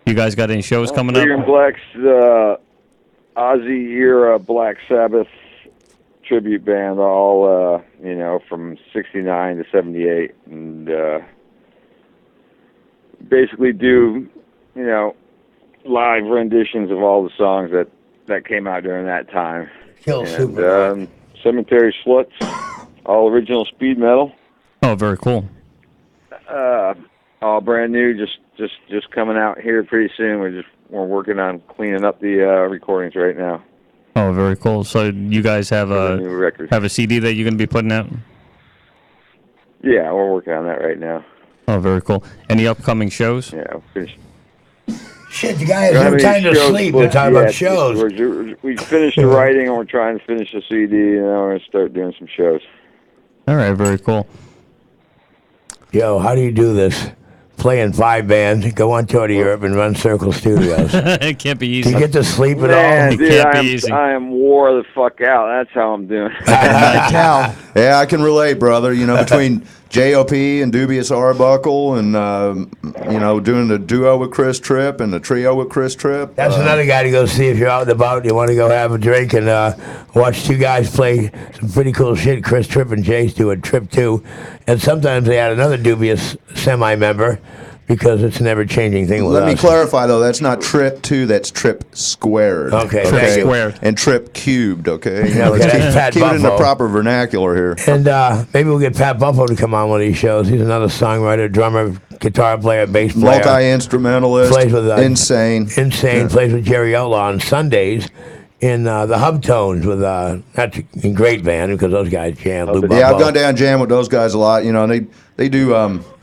You guys got any shows coming up? Bigger and Black's Ozzy era Black Sabbath tribute band, all from '69 to '78, and basically do live renditions of all the songs that came out during that time. And Cemetery Sluts, all original speed metal. Oh, very cool. All brand new, just coming out here pretty soon. We're working on cleaning up the recordings right now. Oh, very cool. So you guys have new record. a CD that you're going to be putting out? Yeah, we're working on that right now. Oh, very cool. Any upcoming shows? Yeah, we'll finish. Shit, you guys have no time to sleep. We're talking about shows. We finished the writing, and we're trying to finish the CD, and then we're going to start doing some shows. All right, very cool. Yo, how do you do this? Play in 5 bands, go on tour to Europe, and run Circle Studios. It can't be easy. Do you get to sleep at Man, all? dude, I am wore the fuck out. That's how I'm doing. Yeah, I can relate, brother. Between J.O.P. and Dubious Arbuckle and, doing the duo with Chris Tripp and the trio with Chris Tripp. That's another guy to go see if you're out and about. You want to go have a drink and watch 2 guys play some pretty cool shit. Chris Tripp and Jace do a Trip 2. And sometimes they add another Dubious semi-member because it's a never-changing thing with us. Let me clarify, though. That's not Trip 2. That's Trip squared. Okay. Trip squared. And Trip cubed, okay? Okay, that's Pat keep it in the Buffo. proper vernacular here. And maybe we'll get Pat Buffo to come on one of these shows. He's another songwriter, drummer, guitar player, bass player. Multi-instrumentalist. Plays with insane. Insane. Yeah. Plays with Jerry Outlaw on Sundays in the Hub Tones with that's a great band because those guys jam. Lou Yeah, I've Buffo. gone down and jam with those guys a lot. They do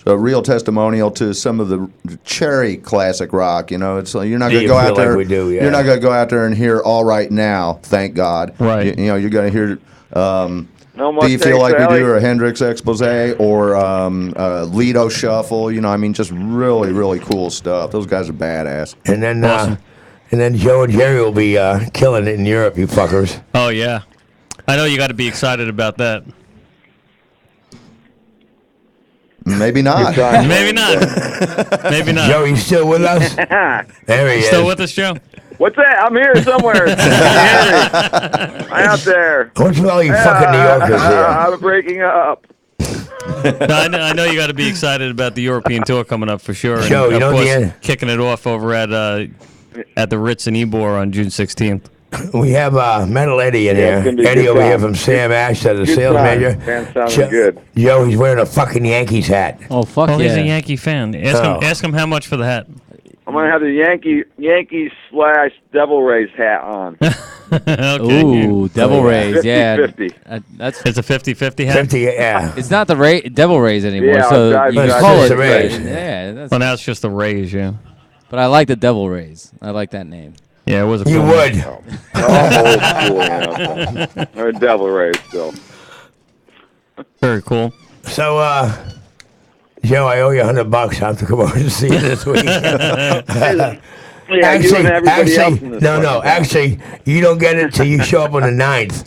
a real testimonial to some of the cherry classic rock. It's like you're not going to go out there. Like we do, yeah. You're not going to go out there and hear All Right Now. Thank God. Right. You're going to hear. No Do you feel Mustang like we Sally? do, or a Hendrix expose, or Lido Shuffle? Just really, really cool stuff. Those guys are badass. And then Joe and Jerry will be killing it in Europe, you fuckers. Oh, yeah. I know you got to be excited about that. Maybe not. Maybe not. Maybe not. Joe, you still with us? There he is. Still with us, Joe? What's that? I'm here somewhere. I'm out there. What's with all you fucking New Yorkers here? I'm breaking up. I know you got to be excited about the European tour coming up for sure. Joe, and you of know course, kicking it off over at the Ritz in Ybor on June 16th. We have Metal Eddie in Yeah, it's gonna be here. a Eddie good over here time. from Sam Ash, the Good sales time. manager. Band sounding good. Joe, he's wearing a fucking Yankees hat. Oh, fuck Oh, yeah. he's a Yankee fan. Ask him how much for the hat. I'm gonna have the Yankees / Devil Rays hat on. Okay. Ooh, Devil Rays, 50-50. yeah. That's It's a 50-50 hat? 50, yeah. It's not the Devil Rays anymore, Yeah, so I've you can got call just it the Rays. Yeah, that's, Well, now it's just the Rays, yeah. but I like the Devil Rays. I like that name. Yeah, it was a cool You one. would. Old school, Or Devil Rays still. Very cool. So, Joe, I owe you $100. I have to come over to see you this week. Yeah, you and everybody else in this no, fucking town. actually, you don't get it till you show up on the 9th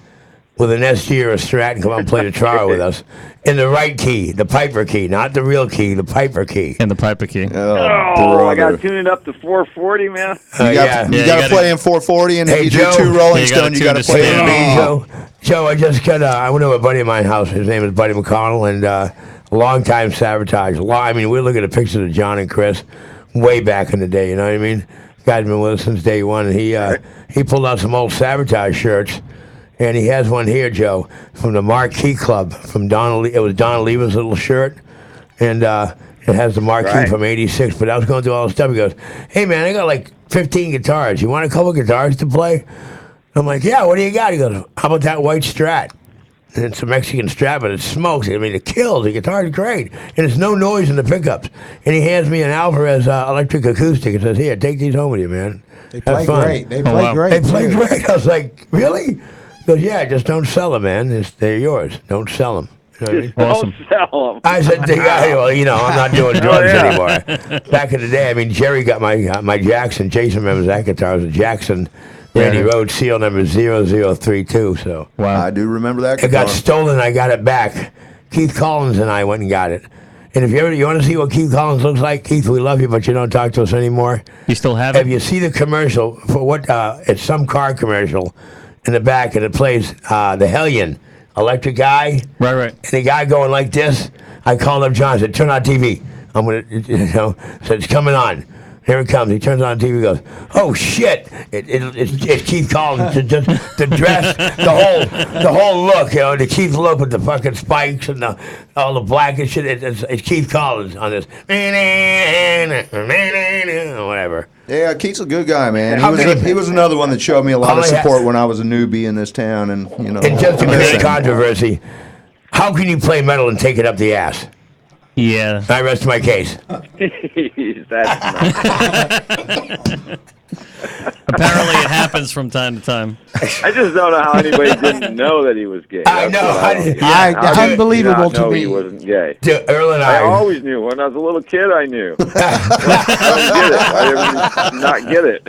with an SG or a Strat and come out and play the trial with us in the right key, the Piper key, not the real key, the Piper key. And the Piper key. Oh, I got to tune it up to 440, man. You got to play in 440, and Hey, if you Joe. do 2 Rolling Yeah, you gotta Stone, you got to tune play the in stereo. B. Joe, I just got. I went to a buddy of mine's house. His name is Buddy McConnell, and a long-time Sabotage. I mean, we look at the pictures of John and Chris way back in the day. You know what I mean? Guy's been with us since day one, and he pulled out some old Sabotage shirts, and he has one here, Joe, from the Marquee Club from Donna. It was Donna Leva's little shirt, and it has the Marquee Right. from '86. But I was going through all the stuff. He goes, "Hey man, I got like 15 guitars. You want a couple guitars to play?" I'm like, "Yeah, what do you got?" He goes, "How about that white Strat?" And it's a Mexican Strat, but it smokes. I mean, it kills. The guitar's great. And there's no noise in the pickups. And he hands me an Alvarez electric acoustic and says, "Here, take these home with you, man. They Have play fun." great. They play great. They play too. great. I was like, "Really?" He goes, "Yeah, just don't sell them, man. They're yours. Don't sell them." You know what I mean? Awesome. Don't sell them. I said, well, I'm not doing drugs anymore. Back in the day, I mean, Jerry got my Jackson. Jason remembers that guitar. It was a Jackson Randy Rhoads seal number 0032. So I do remember that it got guitar. stolen. I got it back. Keith Collins and I went and got it. And if you want to see what Keith Collins looks like, Keith, we love you, but you don't talk to us anymore. You still have it? If you see the commercial for what? It's some car commercial in the back, and it plays the Hellion electric guy. Right. And the guy going like this. I called up John. I said, "Turn on TV." I'm gonna, said it's coming on. Here it comes. He turns on TV. Goes, "Oh shit! It's Keith Collins. The dress, the whole look. The Keith look with the fucking spikes and all the black and shit. It's Keith Collins on this. Whatever. Yeah, Keith's a good guy, man. He was another one that showed me a lot of support when I was a newbie in this town, and And just to create controversy, how can you play metal and take it up the ass? Yeah. I rest my case. Apparently, it happens from time to time. I just don't know how anybody didn't know that he was gay. I know. Unbelievable to me. He wasn't gay. Earl and I always knew. When I was a little kid, I knew. I did not get it.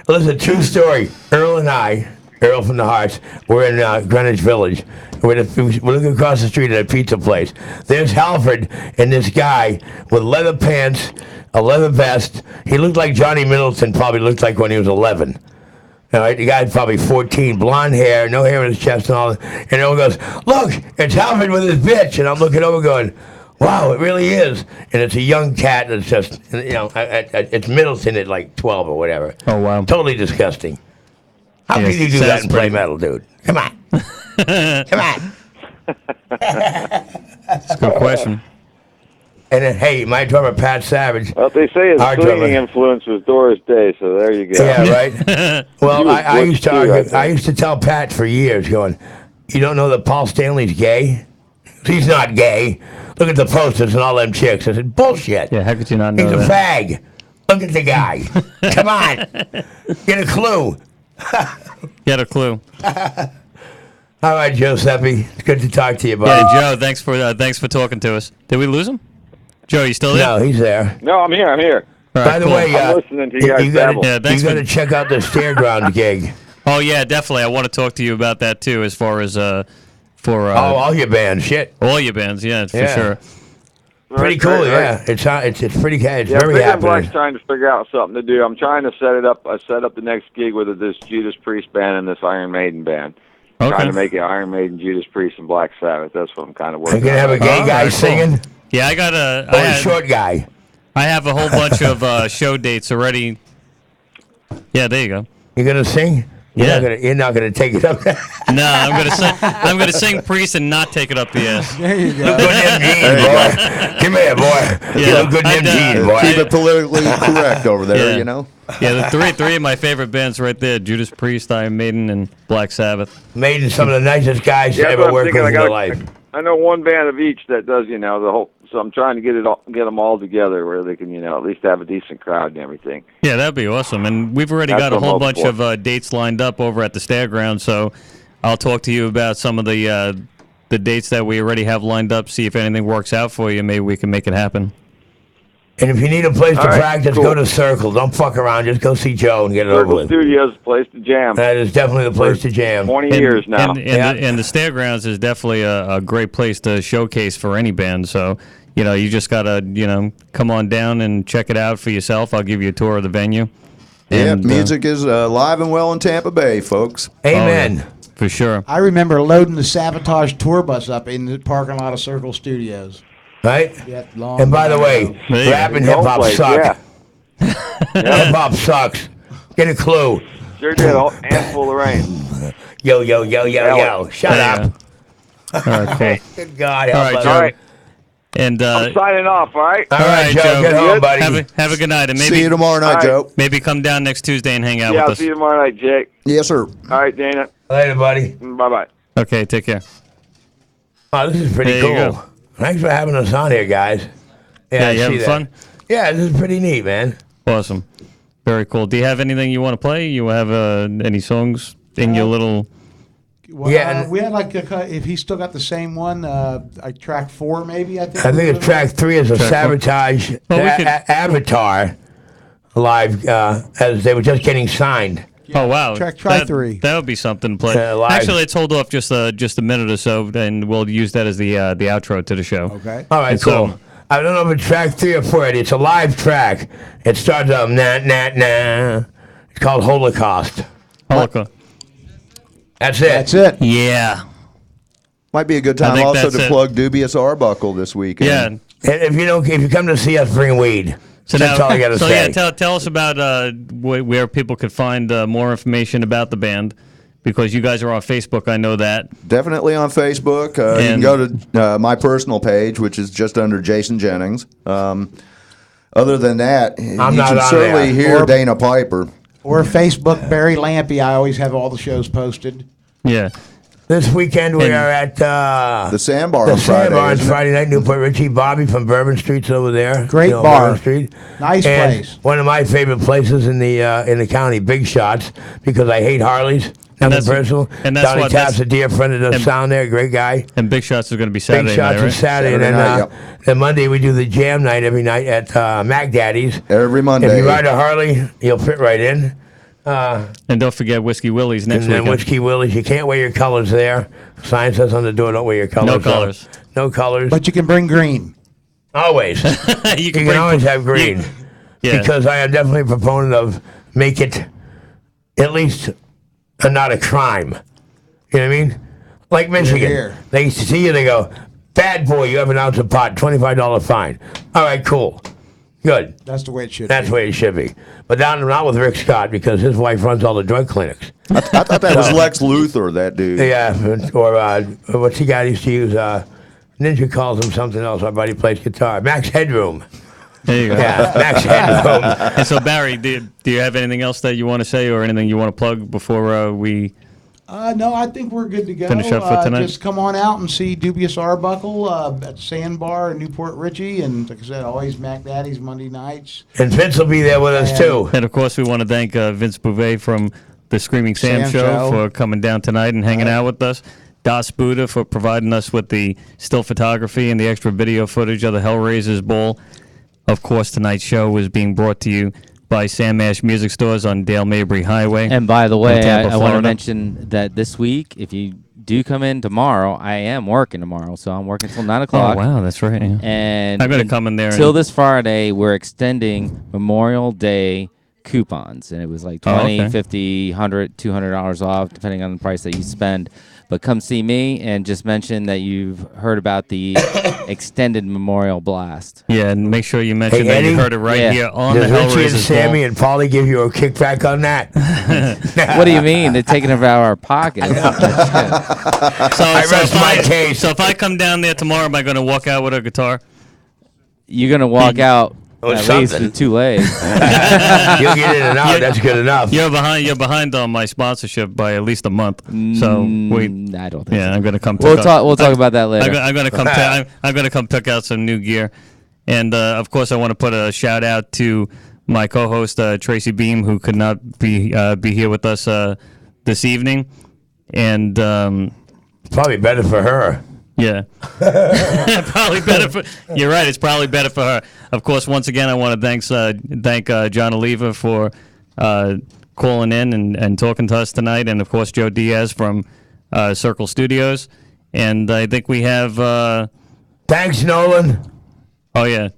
Listen, true story. Earl and I, Earl from the Hearts, we're in Greenwich Village. We're looking across the street at a pizza place. There's Halford and this guy with leather pants, a leather vest. He looked like Johnny Middleton probably looked like when he was 11. All right, the guy's probably 14, blonde hair, no hair in his chest and all. And everyone goes, "Look, it's Halford with his bitch." And I'm looking over going, "Wow, it really is." And it's a young cat that's just, it's Middleton at like 12 or whatever. Oh, wow. Totally disgusting. How can you do that and play metal, dude? Come on. Come on. That's a good question. And then, hey, my drummer, Pat Savage. Well, they say his swinging influence was Doris Day, so there you go. Yeah, right? Well, I used to argue, I used to tell Pat for years, going, "You don't know that Paul Stanley's gay? He's not gay. Look at the posters and all them chicks." I said, "Bullshit. Yeah, how could you not know He's a that? fag. Look at the guy. Come on. Get a clue." Get a clue. All right, Giuseppe. It's good to talk to you, buddy. Yeah, Joe, thanks for talking to us. Did we lose him? Joe, you still there? No, he's there. No, I'm here. All right, By the cool. way, I'm listening to you guys babble. Yeah, thanks you got for- to check out the Stairground gig. Oh yeah, definitely. I want to talk to you about that too, as far as for all your bands, shit. All your bands, yeah, for Yeah. sure. Pretty cool, yeah. It's pretty. It's Yeah, very Big and happening. Black's trying to figure out something to do. I'm trying to set it up. I set up the next gig with this Judas Priest band and this Iron Maiden band. Okay. Trying to make it Iron Maiden, Judas Priest, and Black Sabbath. That's what I'm kind of working You gonna have a on. gay guy singing? Yeah, I got Or a short guy? I have a whole bunch of show dates already. Yeah, there you go. You gonna sing? Yeah. You're not gonna take it up. No, I'm gonna sing Priest and not take it up the ass. There you go. Look good in them jeans, boy. Come here, boy. You look good in them jeans, boy. Keep it politically correct over there, Yeah. you know. Yeah, the three of my favorite bands right there: Judas Priest, Iron Maiden, and Black Sabbath. Maiden, some of the nicest guys Yeah, to that's ever what I'm work thinking. with in their life. I know one band of each that does, the whole. So I'm trying to get them all together where they can, at least have a decent crowd and everything. Yeah, that'd be awesome. And we've already That's got a what I'm whole hoping bunch for. of dates lined up over at the Stairground. So I'll talk to you about some of the dates that we already have lined up. See if anything works out for you. Maybe we can make it happen. And if you need a place to All right, practice, cool. go to Circle. Don't fuck around. Just go see Joe and get it over Circle with. Studios, a place to jam. That is definitely the place to jam. 20 years now. And the Stairgrounds is definitely a great place to showcase for any band. So, you just got to, come on down and check it out for yourself. I'll give you a tour of the venue. Yeah, And, music is live and well in Tampa Bay, folks. Amen. For sure. I remember loading the Sabotage tour bus up in the parking lot of Circle Studios. Right? Yeah, long And by the way, There you rap and go. hip hop Place, suck. Hip hop sucks. Get a clue. Sure did. A handful of rain. Yo, yo, yo, yo, yo. Shut There up. All right, cool. Good God. All help right, us. Joe. All right. And I'm signing off, all right? All right, Joe. Get home, buddy. Have a good night. And maybe See you tomorrow night, All right. Joe. maybe come down next Tuesday and hang out Yeah, with I'll us. see you tomorrow night, Jake. Yes, sir. All right, Dana. Later, buddy. Bye-bye. Okay, take care. Oh, this is pretty There you cool. go. Thanks for having us on here, guys. Yeah, I you see having that. fun? Yeah, this is pretty neat, man. Awesome. Very cool. Do you have anything you want to play? You have any songs in your little... Well, Yeah, we had if he still got the same one, track 4 maybe. I think. I think it's track 3 is a Sabotage Well, we could- Avatar live as they were just getting signed. Oh wow! Try that, 3. That would be something to play. Live. Actually, let's hold off just a minute or so, and we'll use that as the outro to the show. Okay. All right, And cool. so- I don't know if it's track 3 or 4. It's a live track. It starts out nah nah nah. It's called Holocaust. Holocaust. That's it. That's it. Yeah. Might be a good I time think also that's to it. plug Dubious Arbuckle this weekend. Yeah. And if you come to see us, bring weed. So That's all I got to so say. yeah, tell us about where people could find more information about the band, because you guys are on Facebook. I know that. Definitely on Facebook. You can go to my personal page, which is just under Jason Jennings. Other than that, you not should on certainly there. hear Or- Dana Piper. Or Facebook, Barry Lampy. I always have all the shows posted. Yeah. This weekend we are at the Sandbar the on Friday. Sandbar on isn't it? Friday night. Newport Richie, Bobby from Bourbon Street's over there. Great bar. Bourbon Street. Nice And place. One of my favorite places in the county, Big Shots, because I hate Harleys. Nothing personal. and that's Donnie what- Tapp's that's- a dear friend of the and- sound there, great guy. And Big Shots is going to be Saturday Big Shots night, right? is Saturday, and then then Monday we do the jam night every night at Mac Daddy's. Every Monday. If you ride a Harley, you'll fit right in. And don't forget Whiskey Willie's next And then weekend. Whiskey Willie's. You can't wear your colors there. Sign says on the door, don't wear your colors. No colors. No colors. But you can bring green. Always. you can bring- always have green. Yeah. Because I am definitely a proponent of make it at least not a crime. You know what I mean? Like Michigan. Here. They used to see you, they go, bad boy, you have an ounce of pot, $25 fine. All right, cool. Good. That's the way it should That's be. the way it should be. But not with Rick Scott, because his wife runs all the drug clinics. I thought that was Lex Luthor, that dude. Yeah, or what's the guy that used to use? Ninja calls him something else. My buddy plays guitar. Max Headroom. There you go. Yeah, Max Headroom. And so Barry, do you have anything else that you want to say, or anything you want to plug before we? No, I think we're good to go. Finish up for tonight? Just come on out and see Dubious Arbuckle at Sandbar in Newport Richie. And like I said, always Mac Daddy's Monday nights. And Vince will be there with us, too. And of course, we want to thank Vince Bouvet from the Screaming Sam, Sam Show Show. for coming down tonight and hanging out with us. Das Buddha for providing us with the still photography and the extra video footage of the Hellraisers Ball. Of course, tonight's show was being brought to you by Sam Ash Music Stores on Dale Mabry Highway. And by the way, in Tampa, I want to Florida. mention that this week, if you do come in tomorrow, I am working tomorrow, so I'm working till 9 o'clock. Oh, wow, that's right. Yeah. And I'm going to come in there. Till and- this Friday, we're extending Memorial Day coupons, and it was like 20, okay. 50, 100, $200 off, depending on the price that you spend. But come see me and just mention that you've heard about the extended Memorial Blast. Yeah, and make sure you mention Hey, that Eddie? you heard it right Yeah. here on Does the Richie and Hellraisers Sammy Ball. and Paulie give you a kickback on that? What do you mean? They're taking it out of our pockets. I rest my case. So if I come down there tomorrow, am I going to walk out with a guitar? You're going to walk out With at least something. with 2 legs. You'll get in and out. That's good enough. You're behind on my sponsorship by at least a month. So I don't think yeah, so. I'm going to come. We'll talk about that later. I'm going to come. I'm going to come pick out some new gear, and of course, I want to put a shout out to my co-host Tracy Beam, who could not be here with us this evening, and probably better for her. Yeah, probably better for. You're right. It's probably better for her. Of course, once again, I want to thank John Oliva for calling in and talking to us tonight, and of course Joe Diaz from Circle Studios. And I think we have. Thanks, Nolan. Oh yeah.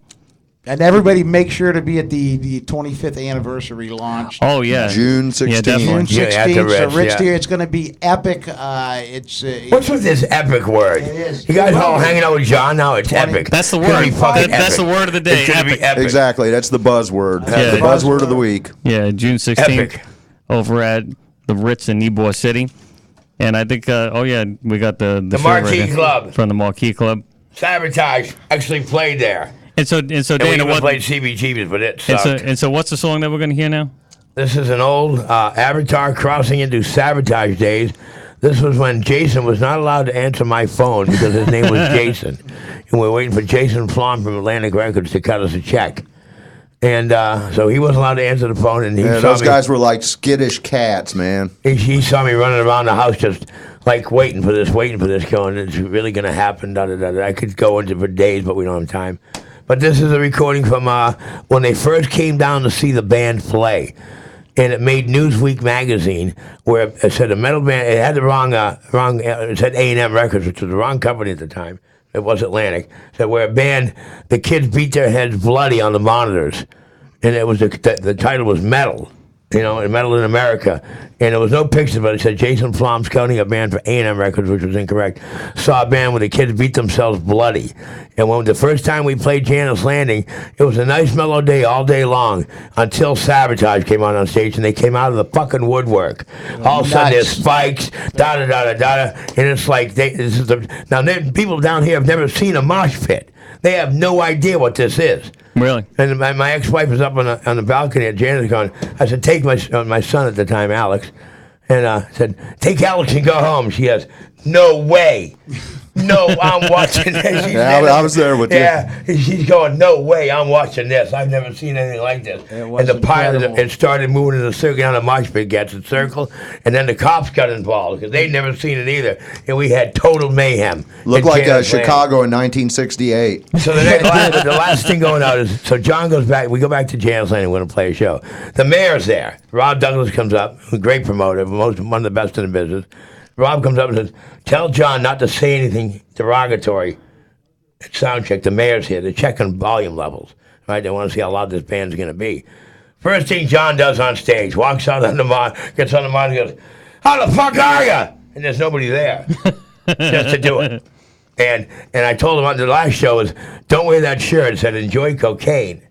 And everybody make sure to be at the 25th anniversary launch. Oh yeah, June 16th. Yeah, definitely. June 16th. Yeah, at the Ritz, so Rich yeah. Deer, it's going to be epic. What's with this epic word? It is. You guys all hanging out with John now? It's epic. That's the It's gonna word. be fucking That's the epic. word of the day. It's gonna be Epic. epic. Exactly. That's the buzzword. Yeah. The buzzword of the week. Yeah, June 16th Epic. over at the Ritz in Ybor City. And I think, we got the The shirt right Marquee here Club. from the Marquee Club. Sabotage actually played there. And so And we Dana, even what? played CBGBs, but it And sucked. so what's the song that we're going to hear now? This is an old Avatar crossing into Sabotage days. This was when Jason was not allowed to answer my phone because his name was Jason. And we were waiting for Jason Flom from Atlantic Records to cut us a check. And so he wasn't allowed to answer the phone. And he Yeah, saw those me, guys were like skittish cats, man. he saw me running around the house just like waiting for this, going, it's really going to happen. Da, da, da, da. I could go into for days, but we don't have time. But this is a recording from when they first came down to see the band play. and it made Newsweek magazine where it said a metal band. It had the wrong. It said A&M Records, which was the wrong company at the time. It was Atlantic. It said where a band, the kids beat their heads bloody on the monitors, and it was the title was Metal. Metal in America. And there was no picture, but it said Jason Flom's counting a band for A&M Records, which was incorrect. Saw a band where the kids beat themselves bloody. And when the first time we played Janus Landing, it was a nice mellow day all day long until Sabotage came on stage, and they came out of the fucking woodwork. All of a sudden, there's spikes, da-da-da-da-da, and it's like, people down here have never seen a mosh pit. They have no idea what this is. Really? And my ex-wife was up on the balcony at Janet's going, I said, take my son at the time, Alex, and said, take Alex and go home. She goes, no way. No, I'm watching this. I was there with you. Yeah, she's going, no way, I'm watching this. I've never seen anything like this. And the pilot, it started moving in a circle, down the mosh pit gets a circle, and then the cops got involved because they'd never seen it either. And we had total mayhem. Looked like Chicago in 1968. So the last thing going out is, so John goes back, we go back to Janus Landing, we're going to play a show. The mayor's there. Rob Douglas comes up, a great promoter, one of the best in the business. Rob comes up and says, tell John not to say anything derogatory at sound check. The mayor's here. They're checking volume levels. Right? They want to see how loud this band's going to be. First thing John does on stage, walks out on the monitor, gets on the monitor and goes, how the fuck are you? And there's nobody there just to do it. And I told him on the last show is, don't wear that shirt. It said, enjoy cocaine.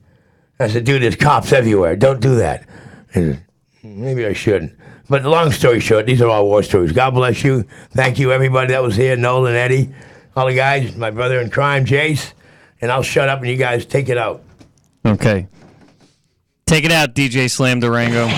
I said, dude, there's cops everywhere. Don't do that. He said, maybe I shouldn't. But long story short, these are all war stories. God bless you. Thank you, everybody that was here, Nolan, Eddie, all the guys, my brother in crime, Jace. And I'll shut up and you guys take it out. Okay. Take it out, DJ Slam Durango.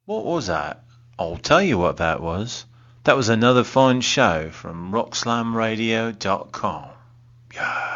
What was that? I'll tell you what that was. That was another fine show from rockslamradio.com. Yeah.